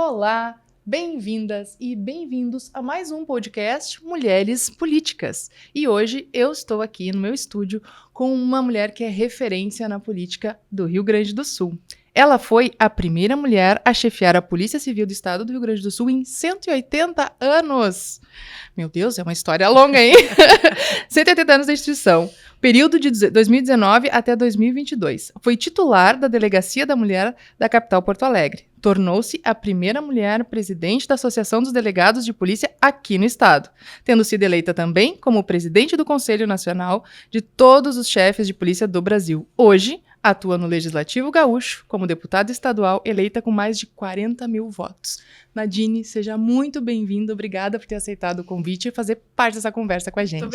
Olá, bem-vindas e bem-vindos a mais um podcast Mulheres Políticas. E hoje eu estou aqui no meu estúdio com uma mulher que é referência na política do Rio Grande do Sul. Ela foi a primeira mulher a chefiar a Polícia Civil do Estado do Rio Grande do Sul em 180 anos. Meu Deus, é uma história longa, hein? 180 anos da instituição. Período de 2019 até 2022. Foi titular da Delegacia da Mulher da capital Porto Alegre. Tornou-se a primeira mulher presidente da Associação dos Delegados de Polícia aqui no estado, tendo sido eleita também como presidente do Conselho Nacional de todos os chefes de polícia do Brasil. Hoje, atua no Legislativo Gaúcho como deputada estadual eleita com mais de 40 mil votos. Nadine, seja muito bem-vinda. Obrigada por ter aceitado o convite e fazer parte dessa conversa com a gente. Muito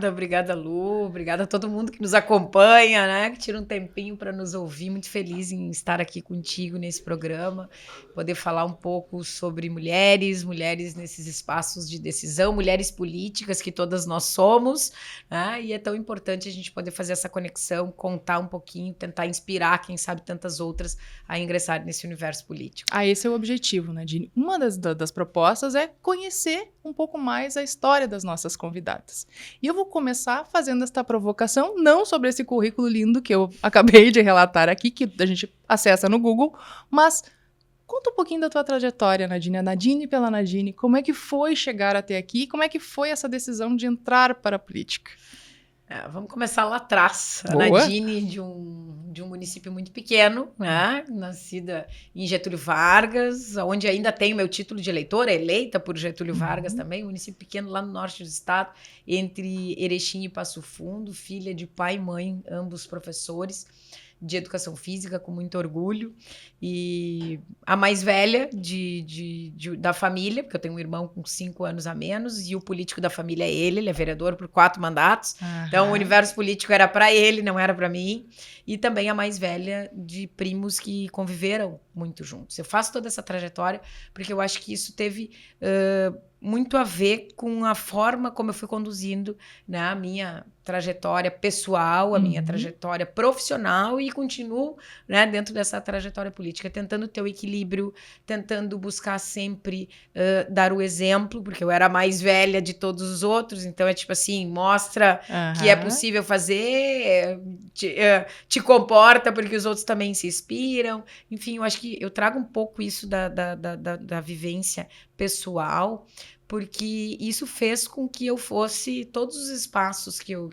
obrigada, Lu. Obrigada a todo mundo que nos acompanha, né? Que tira um tempinho para nos ouvir. Muito feliz em estar aqui contigo nesse programa, poder falar um pouco sobre mulheres nesses espaços de decisão, mulheres políticas que todas nós somos, né? E é tão importante a gente poder fazer essa conexão, contar um pouquinho, tentar inspirar, quem sabe, tantas outras a ingressar nesse universo político. Esse é o objetivo, Nadine. Uma das propostas é conhecer um pouco mais a história das nossas convidadas. E eu vou começar fazendo esta provocação, não sobre esse currículo lindo que eu acabei de relatar aqui, que a gente acessa no Google, mas conta um pouquinho da tua trajetória, Nadine. A Nadine pela Nadine, como é que foi chegar até aqui? Como é que foi essa decisão de entrar para a política? Vamos começar lá atrás. Boa. A Nadine, de um município muito pequeno, né? Nascida em Getúlio Vargas, onde ainda tenho meu título de eleitora, eleita por Getúlio Vargas também, um município pequeno lá no norte do estado, entre Erechim e Passo Fundo, filha de pai e mãe, ambos professores de educação física, com muito orgulho, e a mais velha da família, porque eu tenho um irmão com 5 anos a menos, e o político da família é ele é vereador por 4 mandatos, então o universo político era para ele, não era para mim, e também a mais velha de primos que conviveram muito juntos. Eu faço toda essa trajetória porque eu acho que isso teve muito a ver com a forma como eu fui conduzindo, né, a minha trajetória pessoal, a minha trajetória profissional, e continuo, né, dentro dessa trajetória política, tentando ter o equilíbrio, tentando buscar sempre dar o exemplo, porque eu era a mais velha de todos os outros, então é tipo assim, mostra que é possível fazer, te comporta, porque os outros também se inspiram, enfim, eu acho que eu trago um pouco isso da vivência pessoal, porque isso fez com que eu fosse, todos os espaços que eu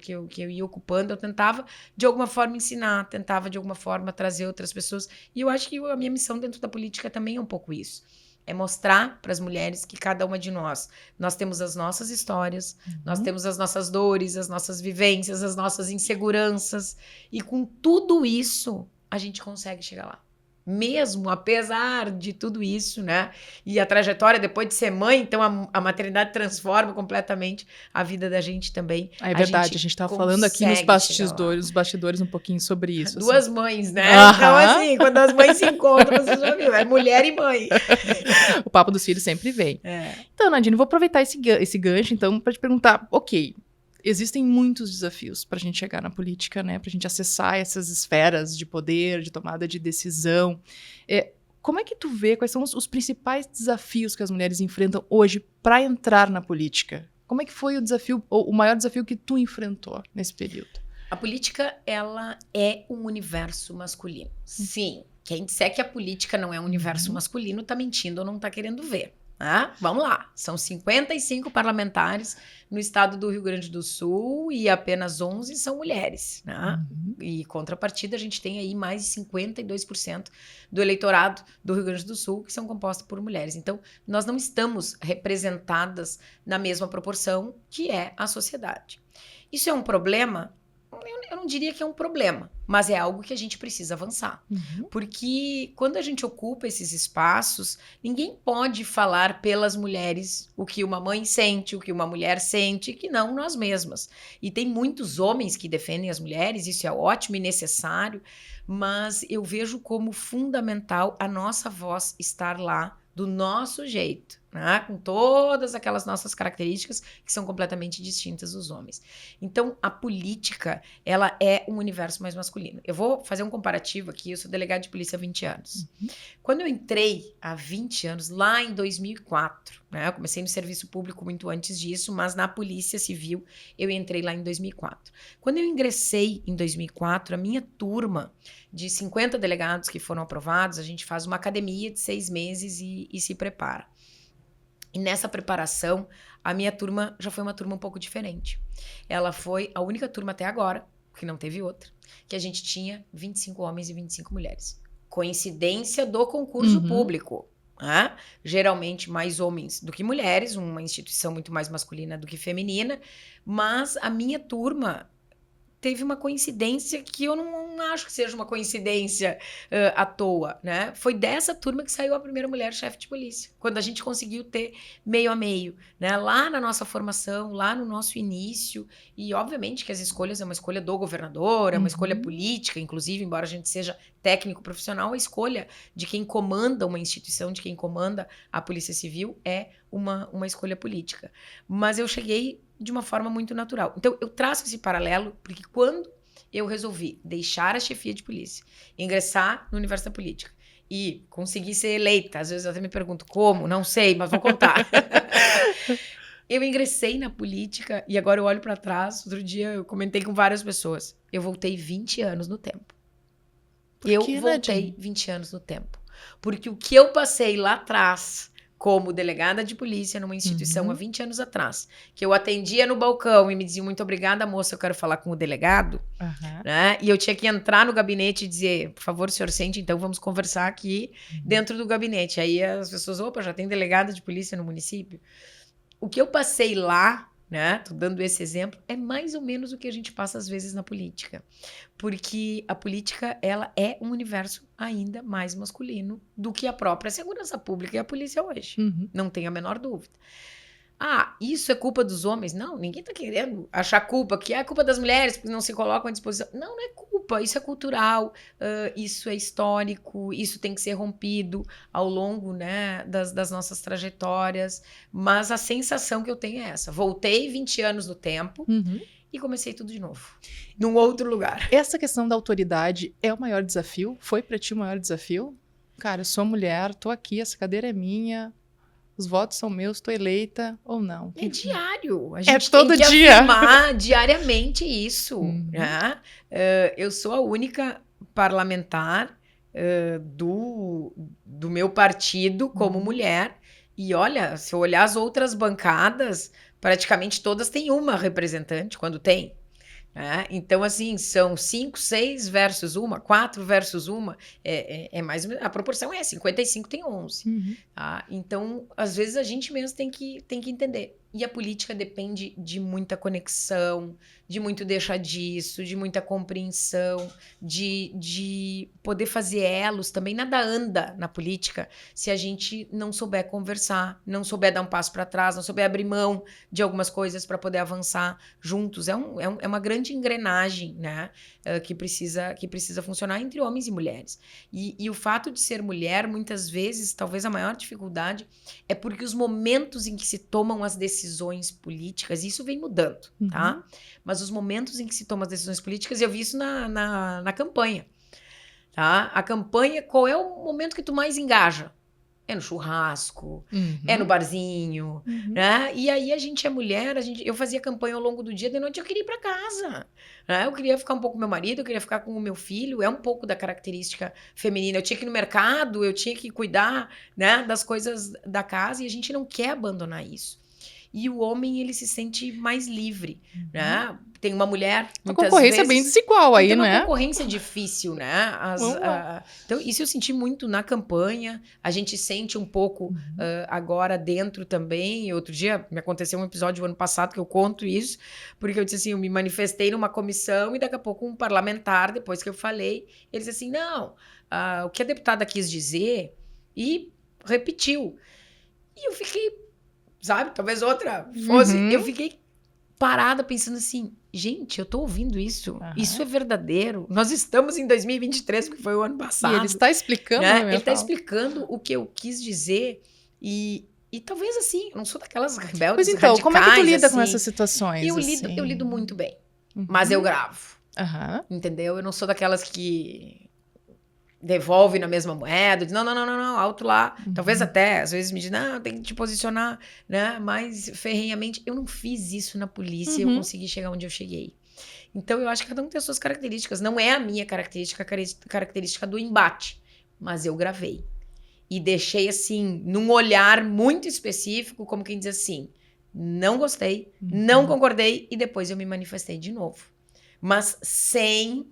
ia ocupando, eu tentava de alguma forma ensinar, tentava de alguma forma trazer outras pessoas, e eu acho que a minha missão dentro da política também é um pouco isso, é mostrar para as mulheres que cada uma de nós temos as nossas histórias, nós temos as nossas dores, as nossas vivências, as nossas inseguranças, e com tudo isso a gente consegue chegar lá. Mesmo apesar de tudo isso, né? E a trajetória depois de ser mãe, então a maternidade transforma completamente a vida da gente também. É verdade, a gente tá falando aqui nos bastidores um pouquinho sobre isso. Duas mães, né? Então, assim, quando as mães se encontram, você já viu, é mulher e mãe. O papo dos filhos sempre vem. Então, Nadine, vou aproveitar esse gancho, então, para te perguntar, ok, existem muitos desafios para a gente chegar na política, né? Para a gente acessar essas esferas de poder, de tomada de decisão. Como é que tu vê quais são os principais desafios que as mulheres enfrentam hoje para entrar na política? Como é que foi o desafio, ou o maior desafio que tu enfrentou nesse período? A política, ela é um universo masculino. Sim, quem disser que a política não é um universo masculino está mentindo ou não está querendo ver. Vamos lá, são 55 parlamentares no estado do Rio Grande do Sul e apenas 11 são mulheres, né? E contrapartida a gente tem aí mais de 52% do eleitorado do Rio Grande do Sul que são compostos por mulheres. Então, nós não estamos representadas na mesma proporção que é a sociedade. Isso é um problema? Eu não diria que é um problema, mas é algo que a gente precisa avançar. Porque quando a gente ocupa esses espaços, ninguém pode falar pelas mulheres o que uma mãe sente, o que uma mulher sente, que não nós mesmas. E tem muitos homens que defendem as mulheres, isso é ótimo e necessário, mas eu vejo como fundamental a nossa voz estar lá do nosso jeito. né? Com todas aquelas nossas características que são completamente distintas dos homens. Então, a política, ela é um universo mais masculino. Eu vou fazer um comparativo aqui, eu sou delegada de polícia há 20 anos. Quando eu entrei há 20 anos, lá em 2004, né? Eu comecei no serviço público muito antes disso, mas na Polícia Civil eu entrei lá em 2004. Quando eu ingressei em 2004, a minha turma de 50 delegados que foram aprovados, a gente faz uma academia de 6 meses e se prepara. E nessa preparação, a minha turma já foi uma turma um pouco diferente. Ela foi a única turma até agora, que não teve outra, que a gente tinha 25 homens e 25 mulheres. Coincidência do concurso público. Né? Geralmente mais homens do que mulheres, uma instituição muito mais masculina do que feminina, mas a minha turma teve uma coincidência que eu não acho que seja uma coincidência à toa, né? Foi dessa turma que saiu a primeira mulher chefe de polícia, quando a gente conseguiu ter meio a meio, né? Lá na nossa formação, lá no nosso início, e obviamente que as escolhas é uma escolha do governador, é uma escolha política, inclusive, embora a gente seja técnico profissional, a escolha de quem comanda uma instituição, de quem comanda a Polícia Civil é uma escolha política. Mas eu cheguei de uma forma muito natural. Então, eu traço esse paralelo porque quando eu resolvi deixar a chefia de polícia, ingressar no universo da política e conseguir ser eleita, às vezes eu até me pergunto como, não sei, mas vou contar. Eu ingressei na política e agora eu olho para trás, outro dia eu comentei com várias pessoas, eu voltei 20 anos no tempo. Eu voltei 20 anos no tempo. Porque o que eu passei lá atrás como delegada de polícia numa instituição há 20 anos atrás, que eu atendia no balcão e me dizia muito obrigada, moça, eu quero falar com o delegado, né? E eu tinha que entrar no gabinete e dizer, por favor, senhor sente, então vamos conversar aqui dentro do gabinete. Aí as pessoas, opa, já tem delegada de polícia no município. O que eu passei lá, né? Tô dando esse exemplo, é mais ou menos o que a gente passa às vezes na política. Porque a política, ela é um universo ainda mais masculino do que a própria segurança pública e a polícia hoje. Não tenho a menor dúvida. Ah, isso é culpa dos homens? Não, ninguém tá querendo achar culpa, que é culpa das mulheres, porque não se colocam à disposição. Não, não é culpa, isso é cultural, isso é histórico, isso tem que ser rompido ao longo, né, das nossas trajetórias. Mas a sensação que eu tenho é essa. Voltei 20 anos no tempo e comecei tudo de novo, num outro lugar. Essa questão da autoridade é o maior desafio? Foi pra ti o maior desafio? Cara, eu sou mulher, tô aqui, essa cadeira é minha, os votos são meus, tô eleita ou não? É diário. A gente todo tem que dia. afirmar diariamente isso. Né? Eu sou a única parlamentar do meu partido como mulher. E olha, se eu olhar as outras bancadas, praticamente todas têm uma representante, quando tem. Né? Então, assim, são 5, 6 versus uma, 4 versus uma, é mais, a proporção é 55 tem 11. Tá? Então, às vezes, a gente mesmo tem que entender. E a política depende de muita conexão, de muito deixar disso, de muita compreensão, de poder fazer elos. Também nada anda na política se a gente não souber conversar, não souber dar um passo para trás, não souber abrir mão de algumas coisas para poder avançar juntos. É uma grande engrenagem, né, que precisa funcionar entre homens e mulheres. E o fato de ser mulher, muitas vezes, talvez a maior dificuldade é porque os momentos em que se tomam as decisões políticas, isso vem mudando, tá? Mas os momentos em que se tomam as decisões políticas, eu vi isso na campanha, tá? A campanha, qual é o momento que tu mais engaja? É no churrasco, é no barzinho, né? E aí a gente é mulher, eu fazia campanha ao longo do dia, de noite eu queria ir para casa, né? Eu queria ficar um pouco com meu marido, eu queria ficar com o meu filho, é um pouco da característica feminina. Eu tinha que ir no mercado, eu tinha que cuidar, né, das coisas da casa e a gente não quer abandonar isso. E o homem, ele se sente mais livre, né? Tem uma mulher, a concorrência é bem desigual aí, né? Tem uma concorrência difícil, né? Então, isso eu senti muito na campanha. A gente sente um pouco agora dentro também. Outro dia, me aconteceu um episódio ano passado que eu conto isso, porque eu disse assim, eu me manifestei numa comissão e daqui a pouco um parlamentar, depois que eu falei, ele disse assim, não, o que a deputada quis dizer e repetiu. E eu fiquei... Sabe? Talvez outra fosse. Eu fiquei parada pensando assim, gente, eu tô ouvindo isso. Isso é verdadeiro. Nós estamos em 2023, que foi o ano passado. E ele está explicando, né? Ele está explicando o que eu quis dizer. E E talvez assim, eu não sou daquelas rebeldes Pois então, como é que tu radicais, lida com assim. essas situações? Eu assim? lido muito bem, mas eu gravo, Aham. entendeu? Eu não sou daquelas que devolve na mesma moeda, diz, não, alto lá. Talvez até, às vezes me diz, não, tem que te posicionar, né, mais ferrenhamente. Eu não fiz isso na polícia, eu consegui chegar onde eu cheguei. Então, eu acho que cada um tem as suas características. Não é a minha característica, a característica do embate, mas eu gravei. E deixei, assim, num olhar muito específico, como quem diz assim, não gostei, não concordei, e depois eu me manifestei de novo. Mas sem...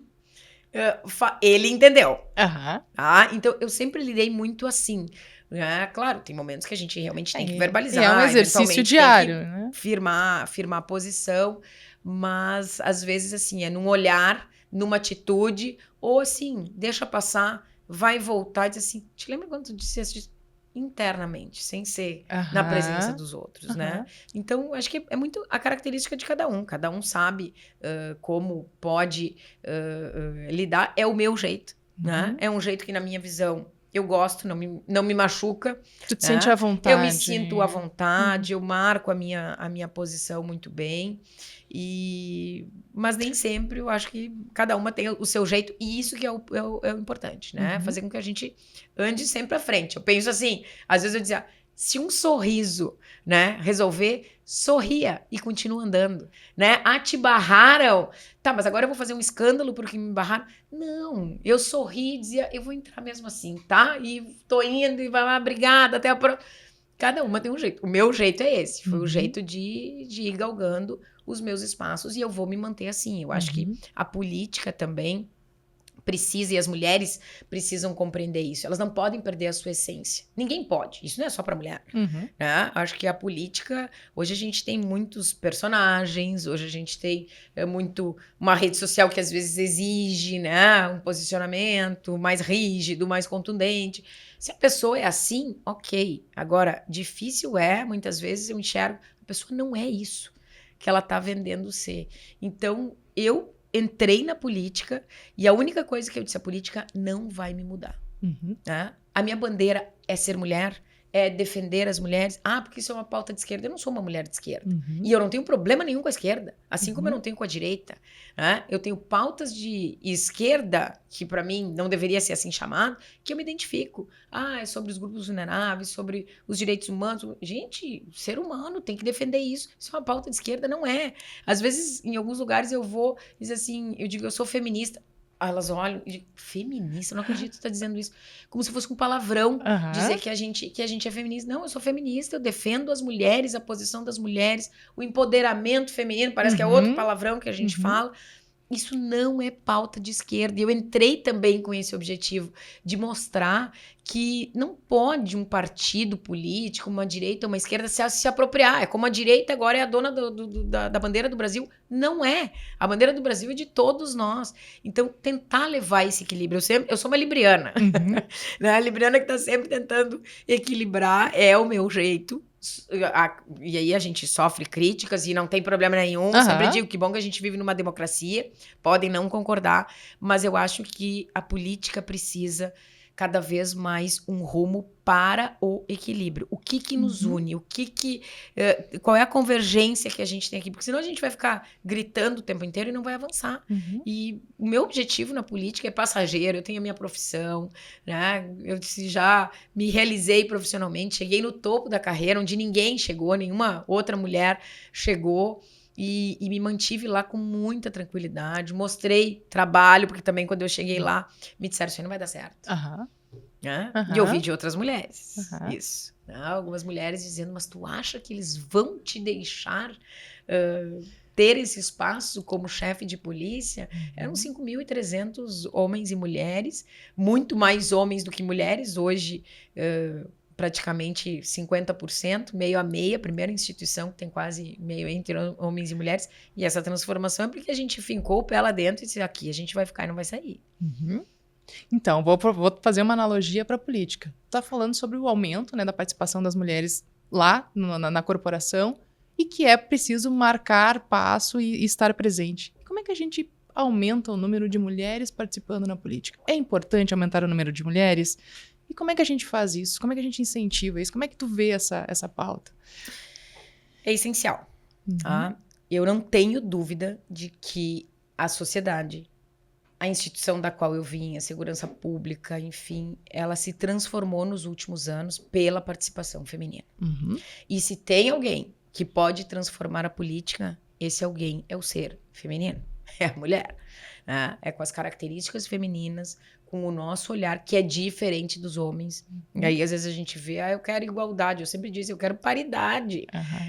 ele entendeu. Aham. Tá? Então, eu sempre lidei muito assim. Né? Claro, tem momentos que a gente realmente tem que verbalizar. E é um exercício eventualmente diário, tem que né? firmar a posição, mas às vezes assim, é num olhar, numa atitude, ou assim, deixa passar, vai voltar e diz assim, te lembra quando tu disse isso internamente, sem ser na presença dos outros, né? Então, acho que é muito a característica de cada um sabe como pode lidar, é o meu jeito, né? É um jeito que na minha visão eu gosto, não me machuca. Tu te sente à vontade. Eu me sinto à vontade, eu marco a minha posição muito bem. Mas nem sempre, eu acho que cada uma tem o seu jeito, e isso que é o importante, né? Fazer com que a gente ande sempre à frente. Eu penso assim, às vezes eu dizia, se um sorriso, né, resolver, sorria e continua andando, né? Te barraram, tá, mas agora eu vou fazer um escândalo porque me barraram. Não, eu sorri e dizia, eu vou entrar mesmo assim, tá? E tô indo e vai lá, obrigada, até a próxima. Cada uma tem um jeito. O meu jeito é esse, foi o jeito de ir galgando os meus espaços, e eu vou me manter assim. Eu acho que a política também precisa, e as mulheres precisam compreender isso. Elas não podem perder a sua essência. Ninguém pode. Isso não é só para mulher. Né? Acho que a política... Hoje a gente tem muitos personagens, hoje a gente tem muito uma rede social que às vezes exige, né, um posicionamento mais rígido, mais contundente. Se a pessoa é assim, ok. Agora, difícil muitas vezes eu enxergo, a pessoa não é isso que ela está vendendo ser. Então, eu entrei na política e a única coisa que eu disse, a política não vai me mudar. Né? A minha bandeira é ser mulher, é defender as mulheres. Porque isso é uma pauta de esquerda. Eu não sou uma mulher de esquerda. E eu não tenho problema nenhum com a esquerda, assim como eu não tenho com a direita. Né? Eu tenho pautas de esquerda, que para mim não deveria ser assim chamado, que eu me identifico. É sobre os grupos vulneráveis, sobre os direitos humanos. Gente, ser humano tem que defender isso. Isso é uma pauta de esquerda, não é. Às vezes, em alguns lugares eu vou dizer assim, eu digo, eu sou feminista. Elas olham e dizem, feminista? Eu não acredito que você tá dizendo isso. Como se fosse um palavrão dizer que a gente é feminista. Não, eu sou feminista, eu defendo as mulheres, a posição das mulheres, o empoderamento feminino, parece que é outro palavrão que a gente fala. Isso não é pauta de esquerda. E eu entrei também com esse objetivo de mostrar que não pode um partido político, uma direita ou uma esquerda se apropriar. É como a direita agora é a dona da bandeira do Brasil. Não é. A bandeira do Brasil é de todos nós. Então, tentar levar esse equilíbrio. Eu sou uma libriana. Né? A libriana que está sempre tentando equilibrar, é o meu jeito. E aí a gente sofre críticas e não tem problema nenhum. Sempre digo que bom que a gente vive numa democracia. Podem não concordar, mas eu acho que a política precisa cada vez mais um rumo para o equilíbrio. O que nos une? Qual é a convergência que a gente tem aqui? Porque senão a gente vai ficar gritando o tempo inteiro e não vai avançar. E o meu objetivo na política é passageiro. Eu tenho a minha profissão, né? Eu já me realizei profissionalmente, cheguei no topo da carreira, onde ninguém chegou, nenhuma outra mulher chegou. E me mantive lá com muita tranquilidade, mostrei trabalho, porque também quando eu cheguei lá, me disseram, isso aí não vai dar certo. Né? E eu ouvi de outras mulheres, isso. Né? Algumas mulheres dizendo, mas tu acha que eles vão te deixar ter esse espaço como chefe de polícia? Eram 5.300 homens e mulheres, muito mais homens do que mulheres, hoje... praticamente 50%, meio a meio, a primeira instituição que tem quase meio entre homens e mulheres, e essa transformação é porque a gente fincou o pé lá dentro e disse, aqui a gente vai ficar e não vai sair. Então, vou fazer uma analogia para a política. Tá falando sobre o aumento, né, da participação das mulheres lá na corporação, e que é preciso marcar passo e estar presente. Como é que a gente aumenta o número de mulheres participando na política? É importante aumentar o número de mulheres? E como é que a gente faz isso? Como é que a gente incentiva isso? Como é que tu vê essa pauta? É essencial. Tá? Eu não tenho dúvida de que a sociedade, a instituição da qual eu vim, a segurança pública, enfim, ela se transformou nos últimos anos pela participação feminina. E se tem alguém que pode transformar a política, esse alguém é o ser feminino, é a mulher. Né? É com as características femininas, com o nosso olhar, que é diferente dos homens. E aí, às vezes, a gente vê, eu quero igualdade. Eu sempre disse, eu quero paridade.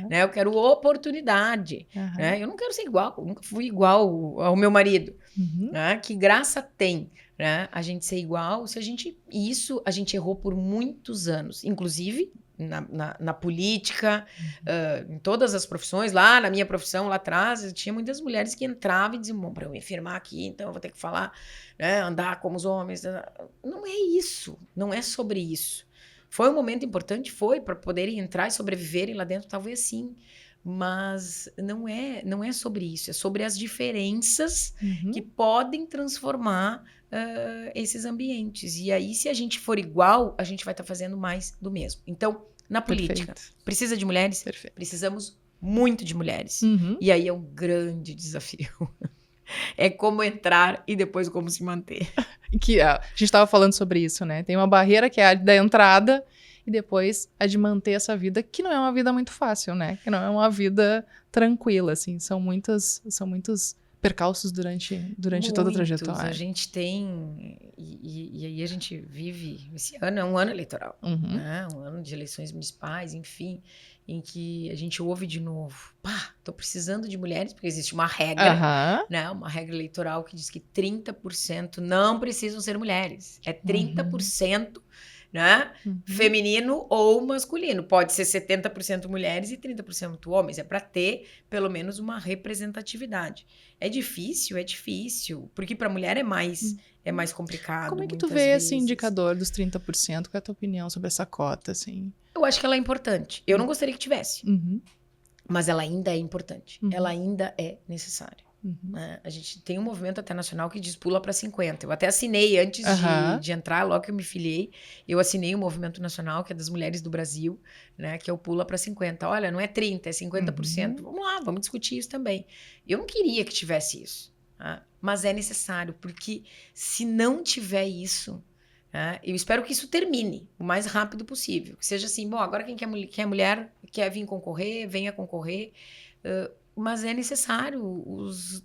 Né? Eu quero oportunidade. Né? Eu não quero ser igual, eu nunca fui igual ao meu marido. Né? Que graça tem, né? A gente ser igual, se a gente... Isso a gente errou por muitos anos. Inclusive... Na política, em todas as profissões, lá na minha profissão, lá atrás, tinha muitas mulheres que entravam e diziam, bom, para eu me firmar aqui, então eu vou ter que falar, né, andar como os homens. Não é isso, não é sobre isso. Foi um momento importante, foi, para poderem entrar e sobreviverem lá dentro, talvez sim, mas não é sobre isso, é sobre as diferenças que podem transformar esses ambientes. E aí, se a gente for igual, a gente vai estar fazendo mais do mesmo. Então, na política, precisa de mulheres? Precisamos muito de mulheres. E aí é um grande desafio. É como entrar e depois como se manter. Que a gente estava falando sobre isso, né? Tem uma barreira que é a da entrada e depois a de manter essa vida, que não é uma vida muito fácil, né? Que não é uma vida tranquila, assim. São muitos percalços durante toda a trajetória. A gente tem... E aí a gente vive... Esse ano é um ano eleitoral. Né? Um ano de eleições municipais, enfim, em que a gente ouve de novo. Tô precisando de mulheres, porque existe uma regra, né? Uma regra eleitoral que diz que 30% não precisam ser mulheres. É 30%, né? Feminino ou masculino. Pode ser 70% mulheres e 30% homens. É para ter, pelo menos, uma representatividade. É difícil, porque para a mulher é mais complicado. Como é que tu vê esse indicador dos 30%? Qual é a tua opinião sobre essa cota, assim? Eu acho que ela é importante. Eu não gostaria que tivesse, mas ela ainda é importante. Ela ainda é necessária. A gente tem um movimento até nacional que diz pula para 50. Eu até assinei antes de entrar, logo que eu me filiei, eu assinei um movimento nacional que é das mulheres do Brasil, né, que é o pula para 50. Olha, não é 30, é 50%. Vamos lá, vamos discutir isso também. Eu não queria que tivesse isso, tá? Mas é necessário, porque se não tiver isso, eu espero que isso termine o mais rápido possível. Que seja assim, bom, agora quem quer mulher quer vir concorrer, venha concorrer. Mas é necessário,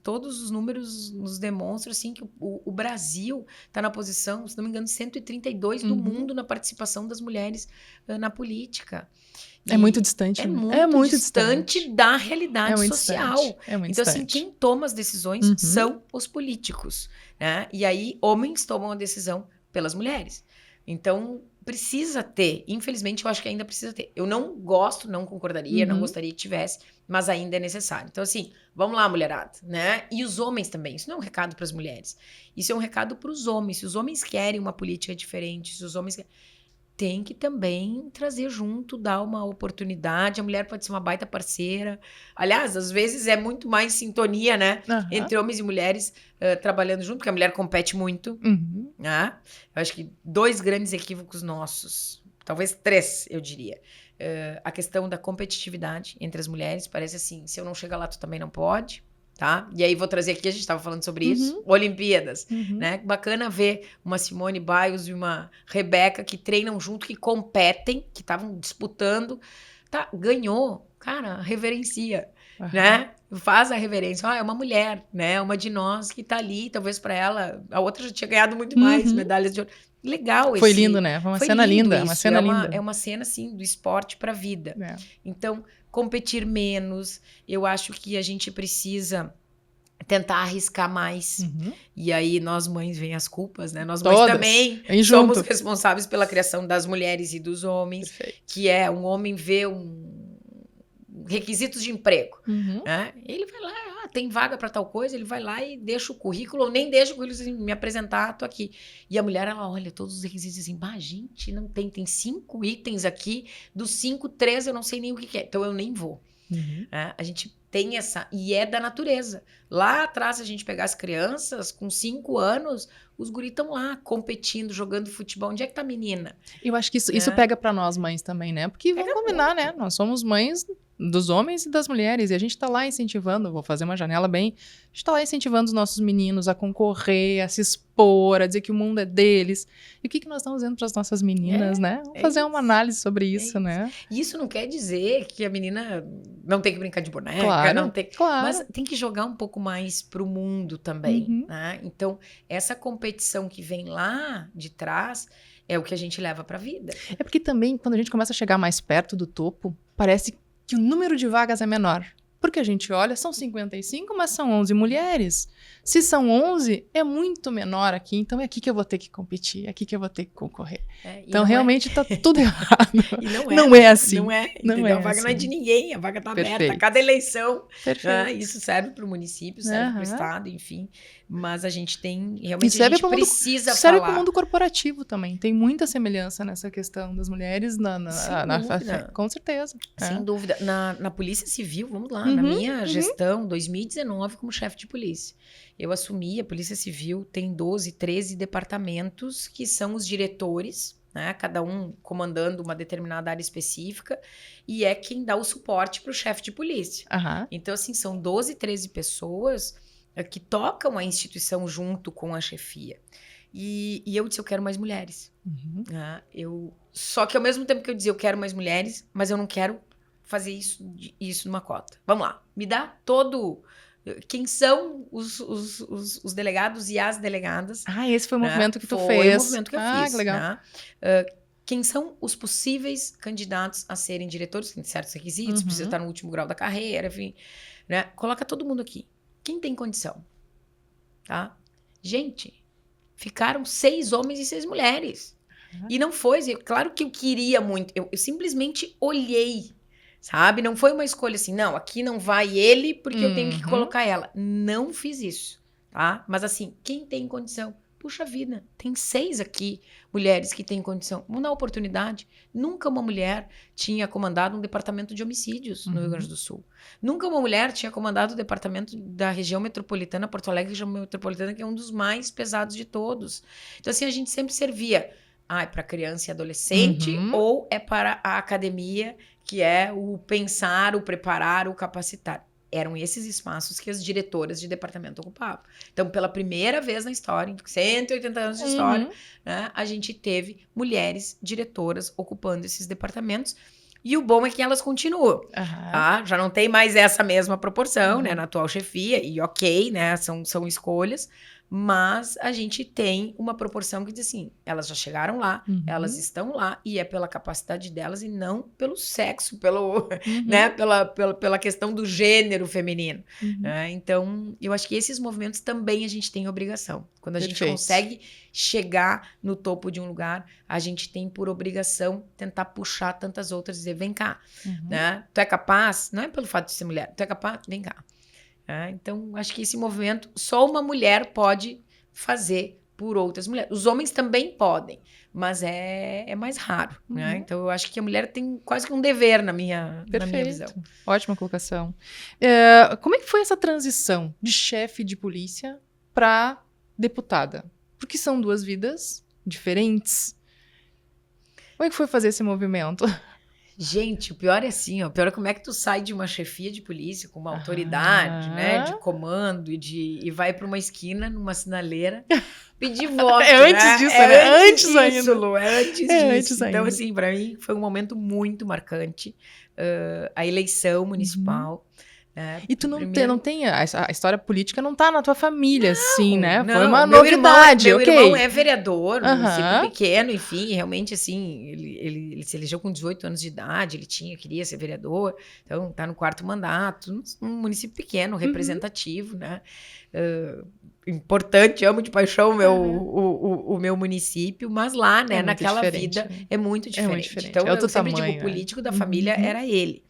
todos os números nos demonstram assim, que o Brasil está na posição, se não me engano, 132 do mundo na participação das mulheres na política. É muito distante. É muito distante da realidade social. É muito então, distante. assim, quem toma as decisões são os políticos. Né? E aí, homens tomam a decisão pelas mulheres. Então, precisa ter. Infelizmente, eu acho que ainda precisa ter. Eu não gosto, não concordaria, não gostaria que tivesse, mas ainda é necessário. Então, assim, vamos lá, mulherada, né? E os homens também. Isso não é um recado para as mulheres. Isso é um recado para os homens. Se os homens querem uma política diferente, se os homens tem que também trazer junto, dar uma oportunidade. A mulher pode ser uma baita parceira. Aliás, às vezes é muito mais sintonia, né? Entre homens e mulheres trabalhando junto, porque a mulher compete muito. Né? Eu acho que 2 grandes equívocos nossos, talvez 3, eu diria. A questão da competitividade entre as mulheres. Parece assim, se eu não chegar lá, tu também não pode. Tá? E aí vou trazer aqui, a gente estava falando sobre isso, Olimpíadas, né? Bacana ver uma Simone Biles e uma Rebeca que treinam junto, que competem, que estavam disputando, tá? Ganhou, cara, reverencia, né? Faz a reverência, é uma mulher, né? Uma de nós que tá ali, talvez para ela, a outra já tinha ganhado muito mais medalhas de ouro. Legal Foi lindo, né? Foi uma cena linda, uma cena linda. É uma cena, assim, do esporte para a vida. Então, competir menos, eu acho que a gente precisa tentar arriscar mais. E aí, nós mães, vêm as culpas, né? Nós mães também somos responsáveis pela criação das mulheres e dos homens. Perfeito. Que é um homem ver requisitos de emprego. Né? Ele vai lá, tem vaga para tal coisa, ele vai lá e deixa o currículo, ou nem deixa o currículo assim, me apresentar, tô aqui. E a mulher, ela olha todos os requisitos assim, gente, não tem 5 itens aqui, dos 5, 3 eu não sei nem o que é, então eu nem vou. A gente tem essa... E é da natureza. Lá atrás, se a gente pegar as crianças, com 5 anos, os guris estão lá, competindo, jogando futebol. Onde é que tá a menina? Eu acho que isso pega pra nós mães também, né? Porque vamos combinar, né? Nós somos mães dos homens e das mulheres, e a gente tá lá incentivando, vou fazer uma janela bem, a gente tá lá incentivando os nossos meninos a concorrer, a se expor, a dizer que o mundo é deles. E o que nós estamos dizendo para as nossas meninas, né? Vamos fazer uma análise sobre isso, né? Isso não quer dizer que a menina não tem que brincar de boneca, Claro, não tem, claro. mas tem que jogar um pouco mais pro mundo também, né? Então, essa competição que vem lá de trás é o que a gente leva pra vida. É porque também, quando a gente começa a chegar mais perto do topo, parece que o número de vagas é menor. Porque a gente olha, são 55, mas são 11 mulheres. Se são 11, é muito menor aqui. Então é aqui que eu vou ter que competir, é aqui que eu vou ter que concorrer. Então realmente tá tudo errado. E não é assim. Não é. Não é a vaga assim. não é de ninguém, a vaga tá Perfeito. aberta. Cada eleição, Perfeito. Isso serve para o município, serve para o estado, enfim. Mas a gente tem, realmente serve a gente precisa falar. Serve para o mundo corporativo também. Tem muita semelhança nessa questão das mulheres com certeza. Sem dúvida. Na Polícia Civil, vamos lá, na minha gestão, 2019, como chefe de polícia. Eu assumi, a Polícia Civil tem 12, 13 departamentos que são os diretores, né? Cada um comandando uma determinada área específica, e é quem dá o suporte para o chefe de polícia. Então, assim, são 12, 13 pessoas que tocam a instituição junto com a chefia. E eu disse, eu quero mais mulheres. Só que ao mesmo tempo que eu dizia, eu quero mais mulheres, mas eu não quero fazer isso numa cota. Vamos lá, me dá todo... Quem são os delegados e as delegadas? Esse foi o movimento que tu fez. Foi o movimento que eu fiz. Que legal. Né? Quem são os possíveis candidatos a serem diretores? Tem certos requisitos, precisa estar no último grau da carreira, enfim. Né? Coloca todo mundo aqui. Quem tem condição? Tá? Gente, ficaram 6 homens e 6 mulheres. E não foi, claro que eu queria muito, eu simplesmente olhei, sabe? Não foi uma escolha assim, não, aqui não vai ele porque eu tenho que colocar ela. Não fiz isso, tá? Mas assim, quem tem condição? Puxa vida, tem 6 aqui, mulheres que têm condição. Vamos dar oportunidade. Nunca uma mulher tinha comandado um departamento de homicídios no Rio Grande do Sul. Nunca uma mulher tinha comandado o departamento da região metropolitana, Porto Alegre, região metropolitana, que é um dos mais pesados de todos. Então, assim, a gente sempre servia, é para criança e adolescente, ou é para a academia, que é o pensar, o preparar, o capacitar. Eram esses espaços que as diretoras de departamento ocupavam. Então, pela primeira vez na história, em 180 anos de história, né, a gente teve mulheres diretoras ocupando esses departamentos. E o bom é que elas continuam. Tá? Já não tem mais essa mesma proporção, né, na atual chefia, e ok, né, são escolhas. Mas a gente tem uma proporção que diz assim, elas já chegaram lá, elas estão lá, e é pela capacidade delas e não pelo sexo, né, pela questão do gênero feminino. Então, eu acho que esses movimentos também a gente tem obrigação. Quando a gente consegue chegar no topo de um lugar, a gente tem por obrigação tentar puxar tantas outras e dizer, vem cá, né? Tu é capaz? Não é pelo fato de ser mulher, tu é capaz? Vem cá. Então, acho que esse movimento só uma mulher pode fazer por outras mulheres. Os homens também podem, mas é mais raro. Né? Então, eu acho que a mulher tem quase que um dever na minha visão. Ótima colocação. Como é que foi essa transição de chefe de polícia para deputada? Porque são 2 vidas diferentes. Como é que foi fazer esse movimento? Gente, o pior é assim, ó, o pior é como é que tu sai de uma chefia de polícia com uma autoridade, né, de comando e vai para uma esquina, numa sinaleira, pedir voto. Antes disso, né? Antes ainda. Lu, antes disso. Então, assim, para mim foi um momento muito marcante, a eleição municipal. E tu não tem a história política não tá na tua família, assim, né? Não, foi uma novidade, meu irmão é vereador, um município pequeno, enfim, realmente, assim, ele se elegeu com 18 anos de idade, queria ser vereador, então tá no 4º mandato, um município pequeno, representativo, né? Importante, amo de paixão o meu município, mas lá, né, naquela vida, é muito diferente. Então, eu sempre digo, o político da família era ele.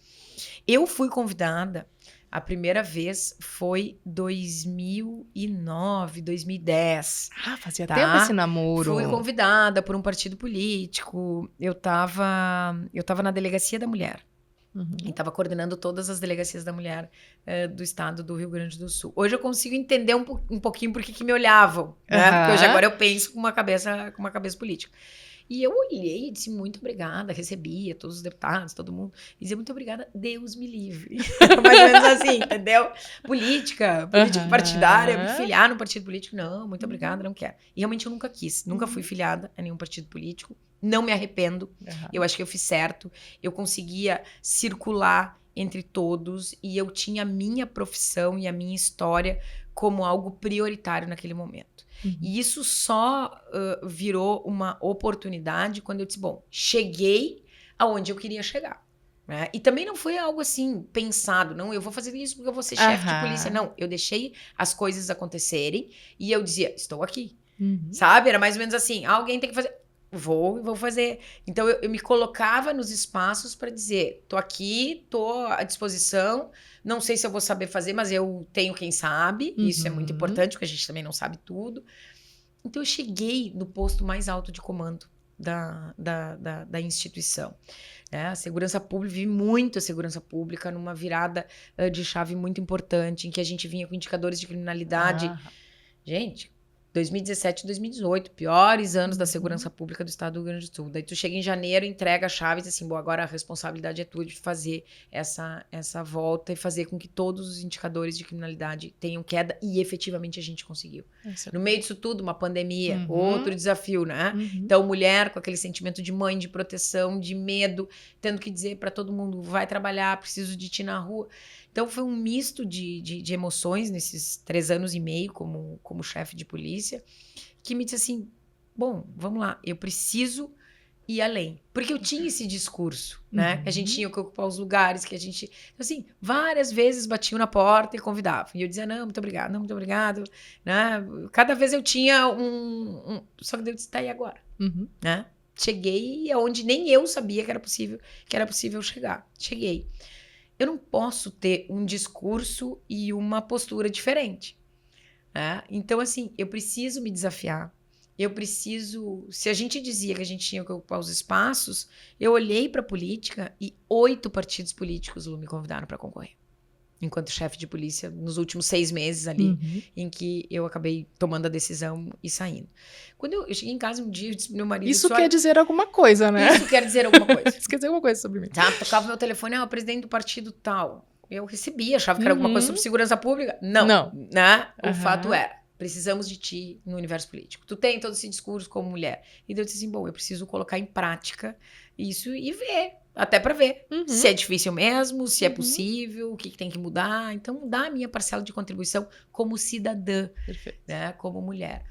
Eu fui convidada, a primeira vez foi 2009, 2010. Fazia tempo esse namoro. Fui convidada por um partido político. Eu tava na Delegacia da Mulher. E estava coordenando todas as delegacias da mulher do estado do Rio Grande do Sul. Hoje eu consigo entender um pouquinho por que me olhavam, né? Porque hoje agora eu penso com uma cabeça política. E eu olhei e disse, muito obrigada, recebia todos os deputados, todo mundo. E dizia, muito obrigada, Deus me livre. Mais ou menos assim, entendeu? Política partidária, me filiar no partido político, não, muito obrigada, não quero. E realmente eu nunca quis, nunca fui filiada a nenhum partido político. Não me arrependo, eu acho que eu fiz certo, eu conseguia circular entre todos e eu tinha a minha profissão e a minha história como algo prioritário naquele momento. E isso só virou uma oportunidade quando eu disse, bom, cheguei aonde eu queria chegar. Né? E também não foi algo assim, pensado, não, eu vou fazer isso porque eu vou ser chefe de polícia. Não, eu deixei as coisas acontecerem e eu dizia, estou aqui. Sabe? Era mais ou menos assim, alguém tem que fazer... Vou fazer. Então, eu me colocava nos espaços para dizer, tô aqui, tô à disposição, não sei se eu vou saber fazer, mas eu tenho quem sabe, isso é muito importante, porque a gente também não sabe tudo. Então, eu cheguei no posto mais alto de comando da instituição. A segurança pública, vi muito a segurança pública numa virada de chave muito importante, em que a gente vinha com indicadores de criminalidade. Gente... 2017 e 2018, piores anos da segurança pública do estado do Rio Grande do Sul. Daí tu chega em janeiro, entrega a chave e diz assim, bom, agora a responsabilidade é tua de fazer essa volta e fazer com que todos os indicadores de criminalidade tenham queda e efetivamente a gente conseguiu. No meio disso tudo, uma pandemia, outro desafio, né? Então, mulher com aquele sentimento de mãe, de proteção, de medo, tendo que dizer para todo mundo, vai trabalhar, preciso de ti na rua. Então, foi um misto de emoções nesses 3 anos e meio como chefe de polícia, que me disse assim, bom, vamos lá, eu preciso ir além. Porque eu tinha esse discurso, né? Que a gente tinha que ocupar os lugares, que a gente... Assim, várias vezes batiam na porta e convidavam. E eu dizia, não, muito obrigado, não, muito obrigado. Né? Cada vez eu tinha Só que eu disse, tá aí agora. Né? Cheguei aonde nem eu sabia que era possível chegar. Cheguei. Eu não posso ter um discurso e uma postura diferente. Né? Então, assim, eu preciso me desafiar. Eu preciso... Se a gente dizia que a gente tinha que ocupar os espaços, eu olhei para a política e 8 partidos políticos me convidaram para concorrer. Enquanto chefe de polícia, nos últimos 6 meses ali, em que eu acabei tomando a decisão e saindo. Quando eu cheguei em casa um dia, eu disse pro meu marido... Isso quer dizer alguma coisa, né? Isso quer dizer alguma coisa. Isso quer dizer alguma coisa sobre mim. Tá, tocava meu telefone, o presidente do partido tal. Eu recebi, achava que era alguma coisa sobre segurança pública. Não. Né? O fato era, precisamos de ti no universo político. Tu tem todo esse discurso como mulher. E eu disse assim, bom, eu preciso colocar em prática isso e ver. Até para ver se é difícil mesmo, se é possível, o que tem que mudar. Então, mudar a minha parcela de contribuição como cidadã, né, como mulher.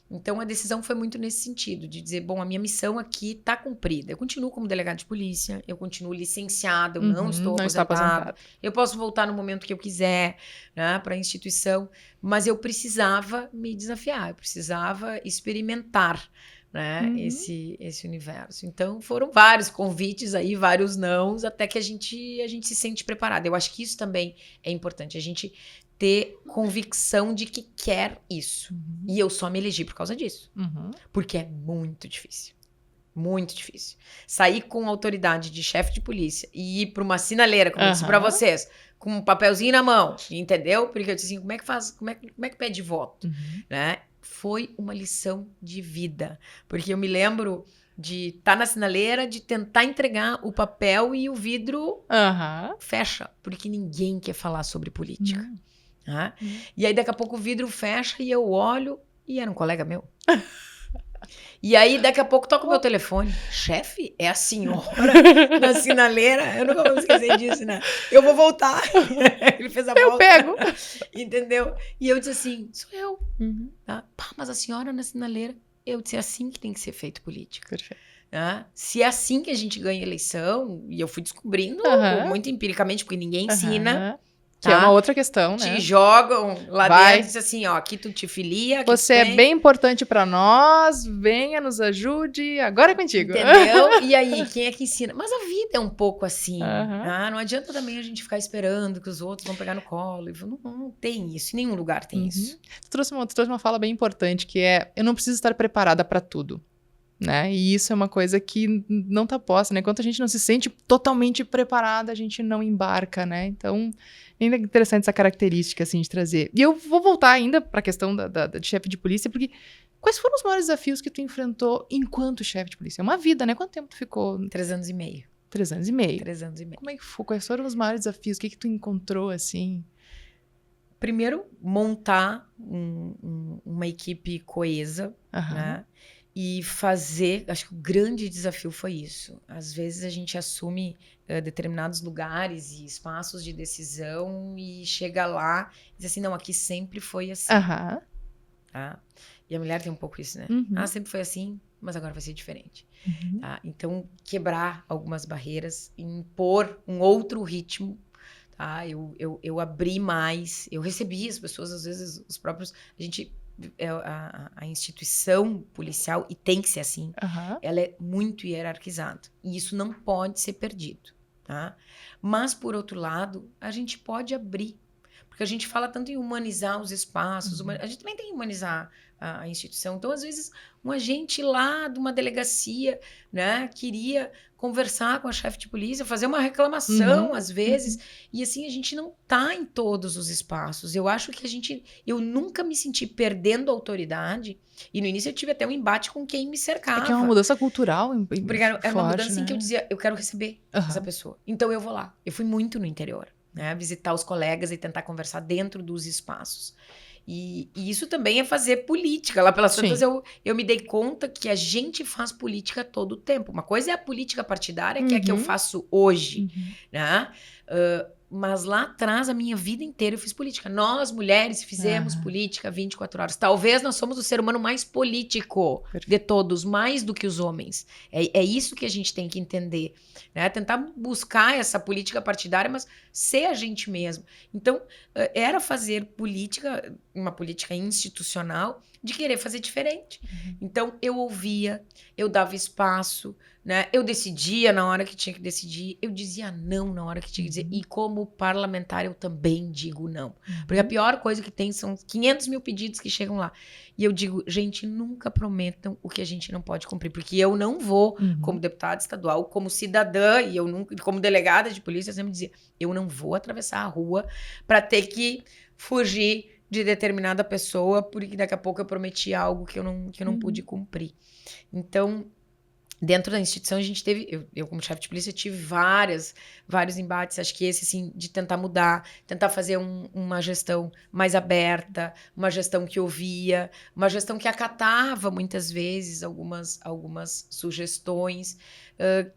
Então, a decisão foi muito nesse sentido, de dizer, bom, a minha missão aqui está cumprida. Eu continuo como delegada de polícia, eu continuo licenciada, eu não estou aposentada. Eu posso voltar no momento que eu quiser, né, para a instituição, mas eu precisava me desafiar, eu precisava experimentar, né, esse universo. Então, foram vários convites aí, vários nãos, até que a gente se sente preparada. Eu acho que isso também é importante, a gente ter convicção de que quer isso. E eu só me elegi por causa disso. Porque é muito difícil. Muito difícil. Sair com autoridade de chefe de polícia e ir para uma sinaleira, como eu disse para vocês, com um papelzinho na mão, entendeu? Porque eu disse assim, como é que faz, como é que pede voto? Né? Foi uma lição de vida. Porque eu me lembro de estar na sinaleira, de tentar entregar o papel e o vidro fecha. Porque ninguém quer falar sobre política. E aí, daqui a pouco, o vidro fecha e eu olho e era um colega meu. E aí, daqui a pouco, toca o meu telefone. Chefe, é a senhora na sinaleira. Eu nunca vou esquecer disso, né? Eu vou voltar. Ele fez a volta. Eu pego. Entendeu? E eu disse assim, sou eu. Tá? Pá, mas a senhora na sinaleira. Eu disse, é assim que tem que ser feito política. Perfeito. Se é assim que a gente ganha eleição, e eu fui descobrindo muito empiricamente, porque ninguém ensina... Que é uma outra questão, né? Te jogam lá dentro e dizem assim, ó, aqui tu te filia, aqui você é bem importante pra nós, venha, nos ajude, agora é contigo. Entendeu? E aí, quem é que ensina? Mas a vida é um pouco assim. Não adianta também a gente ficar esperando que os outros vão pegar no colo. Não tem isso, em nenhum lugar tem isso. Tu trouxe uma fala bem importante, que é, eu não preciso estar preparada pra tudo. né? E isso é uma coisa que não tá posta, né? Enquanto a gente não se sente totalmente preparada, a gente não embarca, né? Então, ainda é interessante essa característica, assim, de trazer. E eu vou voltar ainda para a questão de chefe de polícia, porque quais foram os maiores desafios que tu enfrentou enquanto chefe de polícia? É uma vida, né? Quanto tempo tu ficou? 3 anos e meio. 3 anos e meio. 3 anos e meio. Como é que foi? Quais foram os maiores desafios? O que tu encontrou, assim? Primeiro, montar uma equipe coesa, né? E fazer, acho que o grande desafio foi isso. Às vezes a gente assume determinados lugares e espaços de decisão e chega lá e diz assim, não, aqui sempre foi assim. Tá? E a mulher tem um pouco isso, né? Sempre foi assim, mas agora vai ser diferente. Tá? Então, quebrar algumas barreiras, impor um outro ritmo. Tá? Eu abri mais, eu recebi as pessoas, às vezes, os próprios... A instituição policial, e tem que ser assim, ela é muito hierarquizada. E isso não pode ser perdido. Tá? Mas, por outro lado, a gente pode abrir. Porque a gente fala tanto em humanizar os espaços, a gente também tem que humanizar a instituição. Então, às vezes, um agente lá de uma delegacia, né, queria conversar com a chefe de polícia, fazer uma reclamação, às vezes, e assim, a gente não está em todos os espaços. Eu acho que eu nunca me senti perdendo autoridade, e no início eu tive até um embate com quem me cercava. É que é uma mudança cultural Porque era forte, uma mudança, né? em que eu dizia, eu quero receber essa pessoa. Então eu vou lá. Eu fui muito no interior, né, visitar os colegas e tentar conversar dentro dos espaços. E isso também é fazer política. Lá pelas tantas eu me dei conta que a gente faz política todo o tempo. Uma coisa é a política partidária, que é a que eu faço hoje, né? Mas lá atrás, a minha vida inteira, eu fiz política. Nós, mulheres, fizemos política 24 horas. Talvez nós somos o ser humano mais político de todos, mais do que os homens. É isso que a gente tem que entender, né? Tentar buscar essa política partidária, mas ser a gente mesmo. Então, era fazer política, uma política institucional, de querer fazer diferente. Então, eu ouvia, eu dava espaço, né? Eu decidia na hora que tinha que decidir, eu dizia não na hora que tinha que dizer, e como parlamentar eu também digo não. Porque a pior coisa que tem são 500 mil pedidos que chegam lá. E eu digo, gente, nunca prometam o que a gente não pode cumprir, porque eu não vou, como deputada estadual, como cidadã, e eu nunca, como delegada de polícia, eu sempre dizia, eu não vou atravessar a rua para ter que fugir de determinada pessoa, porque daqui a pouco eu prometi algo que eu não pude cumprir. Então, dentro da instituição, a gente teve... Eu como chefe de polícia, tive vários embates. Acho que esse, assim, de tentar mudar, tentar fazer uma gestão mais aberta, uma gestão que ouvia, uma gestão que acatava, muitas vezes, algumas sugestões,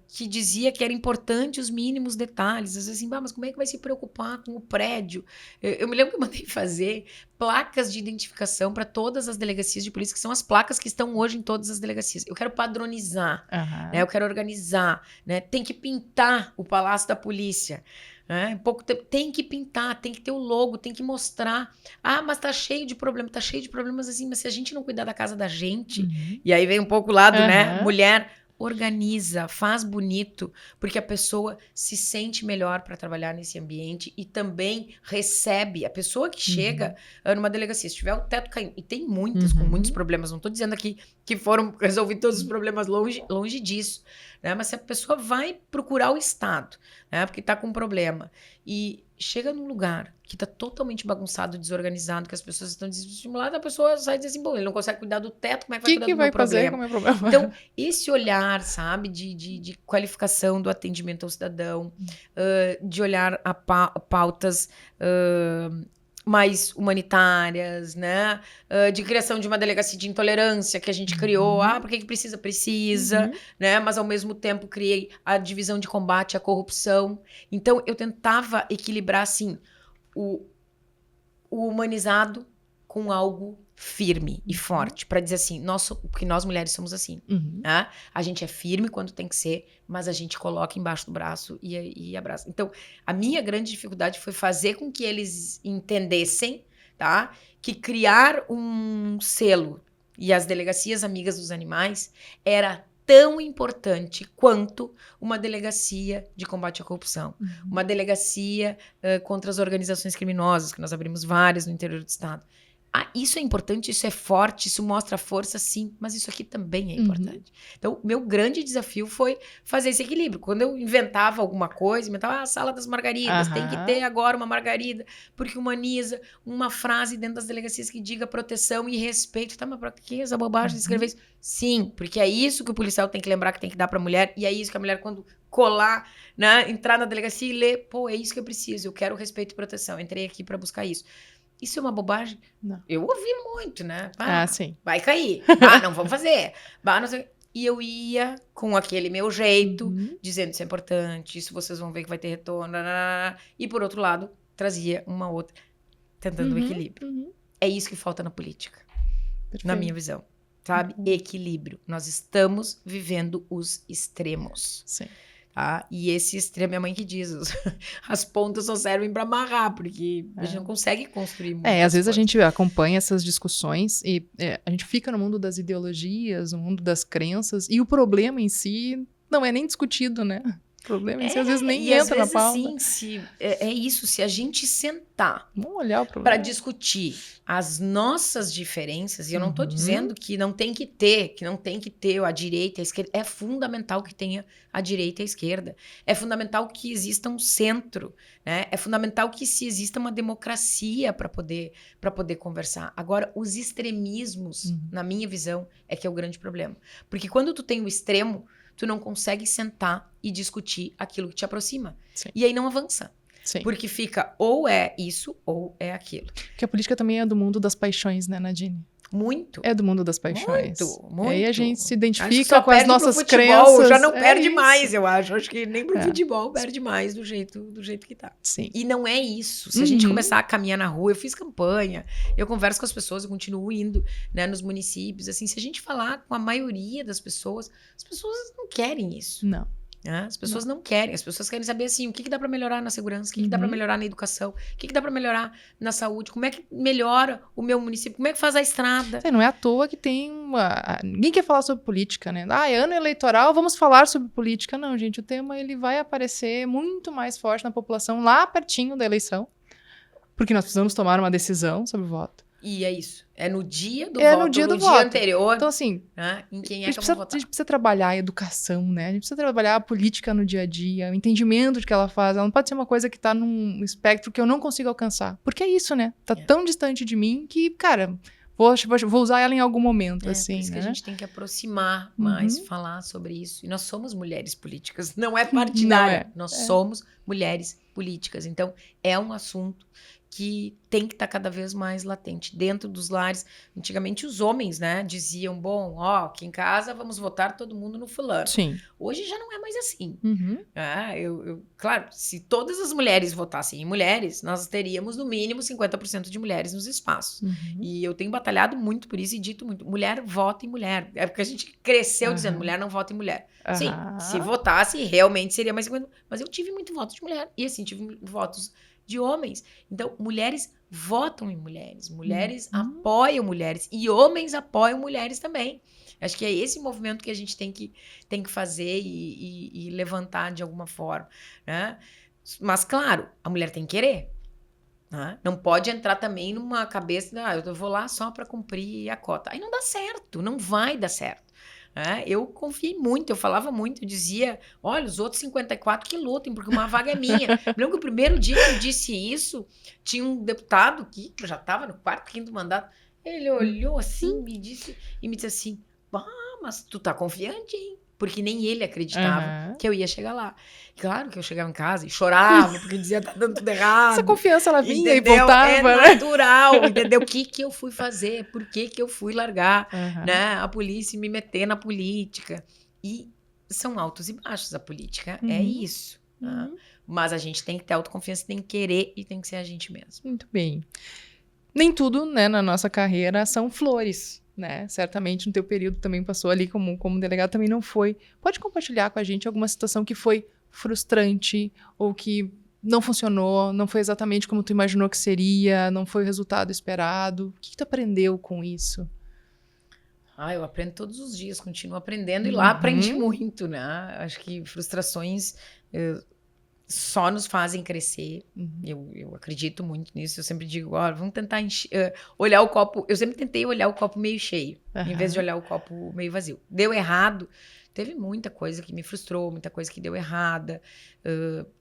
que dizia que era importante os mínimos detalhes. Às vezes, assim, mas como é que vai se preocupar com o prédio? Eu me lembro que eu mandei fazer placas de identificação para todas as delegacias de polícia, que são as placas que estão hoje em todas as delegacias. Eu quero padronizar, né? Eu quero organizar, né? Tem que pintar o Palácio da Polícia, né? Pouco tempo, tem que pintar, tem que ter o logo, tem que mostrar. Ah, mas tá cheio de problemas assim, mas se a gente não cuidar da casa da gente, e aí vem um pouco o lado, né? Mulher, organiza, faz bonito, porque a pessoa se sente melhor para trabalhar nesse ambiente e também recebe. A pessoa que chega numa delegacia, se tiver o teto caindo, e tem muitas, com muitos problemas, não estou dizendo aqui que foram resolvidos todos os problemas, longe disso, né? Mas se a pessoa vai procurar o Estado, né? Porque está com um problema, e chega num lugar que está totalmente bagunçado, desorganizado, que as pessoas estão desestimuladas, a pessoa sai e diz assim, bom, ele não consegue cuidar do teto, como é que vai cuidar do meu problema? Com o meu problema? Então, esse olhar, sabe, de qualificação do atendimento ao cidadão, de olhar a pautas mais humanitárias, né? De criação de uma delegacia de intolerância que a gente criou. Ah, por que precisa? Precisa, né? Mas, ao mesmo tempo, criei a divisão de combate à corrupção. Então, eu tentava equilibrar, assim, o humanizado com algo firme e forte, para dizer assim, porque nós mulheres somos assim, né? A gente é firme quando tem que ser, mas a gente coloca embaixo do braço e abraça. Então, a minha grande dificuldade foi fazer com que eles entendessem, tá? Que criar um selo e as delegacias amigas dos animais era tão importante quanto uma delegacia de combate à corrupção, uma delegacia contra as organizações criminosas, que nós abrimos várias no interior do estado. Isso é importante, isso é forte, isso mostra força, sim, mas isso aqui também é importante. Então, meu grande desafio foi fazer esse equilíbrio. Quando eu inventava alguma coisa, inventava a sala das margaridas, tem que ter agora uma margarida, porque humaniza uma frase dentro das delegacias que diga proteção e respeito. Tá, mas pra que essa bobagem de escrever isso? Sim, porque é isso que o policial tem que lembrar que tem que dar pra mulher, e é isso que a mulher, quando colar, né, entrar na delegacia e ler, pô, é isso que eu preciso, eu quero respeito e proteção, entrei aqui pra buscar isso. Isso é uma bobagem? Não. Eu ouvi muito, né? Sim. Vai cair. Não vamos fazer. Não sei. E eu ia com aquele meu jeito, dizendo isso é importante, isso vocês vão ver que vai ter retorno. E por outro lado, trazia uma outra, tentando o equilíbrio. É isso que falta na política, na minha visão. Sabe? Equilíbrio. Nós estamos vivendo os extremos. Sim. Tá? E esse extremo, minha mãe que diz, as pontas só servem para amarrar, porque a gente não consegue construir muitas às vezes coisas. A gente acompanha essas discussões e a gente fica no mundo das ideologias, no mundo das crenças, e o problema em si não é nem discutido, né? O problema em si às vezes nem entra na pauta. Assim, é isso, se a gente sentar vamos olhar o problema para discutir as nossas diferenças, e eu não estou dizendo que não tem que ter, a direita e a esquerda, é fundamental que tenha a direita e a esquerda, é fundamental que exista um centro, né? É fundamental que se exista uma democracia para poder conversar. Agora, os extremismos, na minha visão, é que é o grande problema. Porque quando tu tem o extremo, tu não consegue sentar e discutir aquilo que te aproxima. Sim. E aí não avança. Sim. Porque fica ou é isso ou é aquilo. Porque a política também é do mundo das paixões, né, Nadine? Muito. É do mundo das paixões. Muito. E aí a gente se identifica só com as nossas pro futebol, crenças. Já não perde isso. mais, eu acho. Acho que nem pro futebol perde mais do jeito que tá. Sim. E não é isso. Se a gente começar a caminhar na rua, eu fiz campanha, eu converso com as pessoas, eu continuo indo, né, nos municípios. Assim, se a gente falar com a maioria das pessoas, as pessoas não querem isso. Não. As pessoas não querem, as pessoas querem saber assim, o que dá para melhorar na segurança, o que dá para melhorar na educação, o que dá para melhorar na saúde, como é que melhora o meu município, como é que faz a estrada. Não é à toa que tem ninguém quer falar sobre política, né? É ano eleitoral, vamos falar sobre política. Não, gente, o tema ele vai aparecer muito mais forte na população lá pertinho da eleição, porque nós precisamos tomar uma decisão sobre o voto. E é isso. É no dia do voto, no dia anterior. Então, assim, em quem é que eu vou votar. A gente precisa trabalhar a educação, né? A gente precisa trabalhar a política no dia a dia, o entendimento de que ela faz. Ela não pode ser uma coisa que tá num espectro que eu não consigo alcançar. Porque é isso, né? Tá tão distante de mim que, cara, vou usar ela em algum momento, assim, por isso né? que a gente tem que aproximar mais, falar sobre isso. E nós somos mulheres políticas, não é partidária. Nós somos mulheres políticas. Então, é um assunto que tem que estar cada vez mais latente dentro dos lares. Antigamente os homens, né, diziam, bom, aqui em casa vamos votar todo mundo no fulano. Sim. Hoje já não é mais assim. Claro, se todas as mulheres votassem em mulheres, nós teríamos no mínimo 50% de mulheres nos espaços. E eu tenho batalhado muito por isso e dito muito, mulher vota em mulher. É porque a gente cresceu dizendo, mulher não vota em mulher. Sim, se votasse, realmente seria mais 50%. Mas eu tive muito voto de mulher. E assim, tive votos de homens. Então, mulheres votam em mulheres, mulheres apoiam mulheres e homens apoiam mulheres também. Acho que é esse movimento que a gente tem que fazer e levantar de alguma forma, né? Mas, claro, a mulher tem que querer. Né? Não pode entrar também numa cabeça, eu vou lá só para cumprir a cota. Aí não dá certo, não vai dar certo. Eu confiei muito, eu falava muito, eu dizia, olha, os outros 54 que lutem, porque uma vaga é minha. Eu lembro que o primeiro dia que eu disse isso, tinha um deputado que já estava no 4º, 5º mandato, ele olhou assim, me disse assim, mas tu tá confiante, hein? Porque nem ele acreditava que eu ia chegar lá. Claro que eu chegava em casa e chorava, porque dizia, tá dando tudo errado. Essa confiança, ela vinha entendeu? E voltava. É natural, entendeu? O que eu fui fazer? Por que eu fui largar né, a polícia e me meter na política? E são altos e baixos a política, é isso. Né? Mas a gente tem que ter autoconfiança, tem que querer e tem que ser a gente mesmo. Muito bem. Nem tudo, né, na nossa carreira são flores. Né? Certamente no teu período também passou ali como delegado, também não foi. Pode compartilhar com a gente alguma situação que foi frustrante ou que não funcionou, não foi exatamente como tu imaginou que seria, não foi o resultado esperado? O que tu aprendeu com isso? Eu aprendo todos os dias, continuo aprendendo e lá aprendi muito, né? Acho que frustrações só nos fazem crescer. Eu acredito muito nisso. Eu sempre digo, vamos tentar olhar o copo. Eu sempre tentei olhar o copo meio cheio, em vez de olhar o copo meio vazio. Deu errado. Teve muita coisa que me frustrou, muita coisa que deu errada.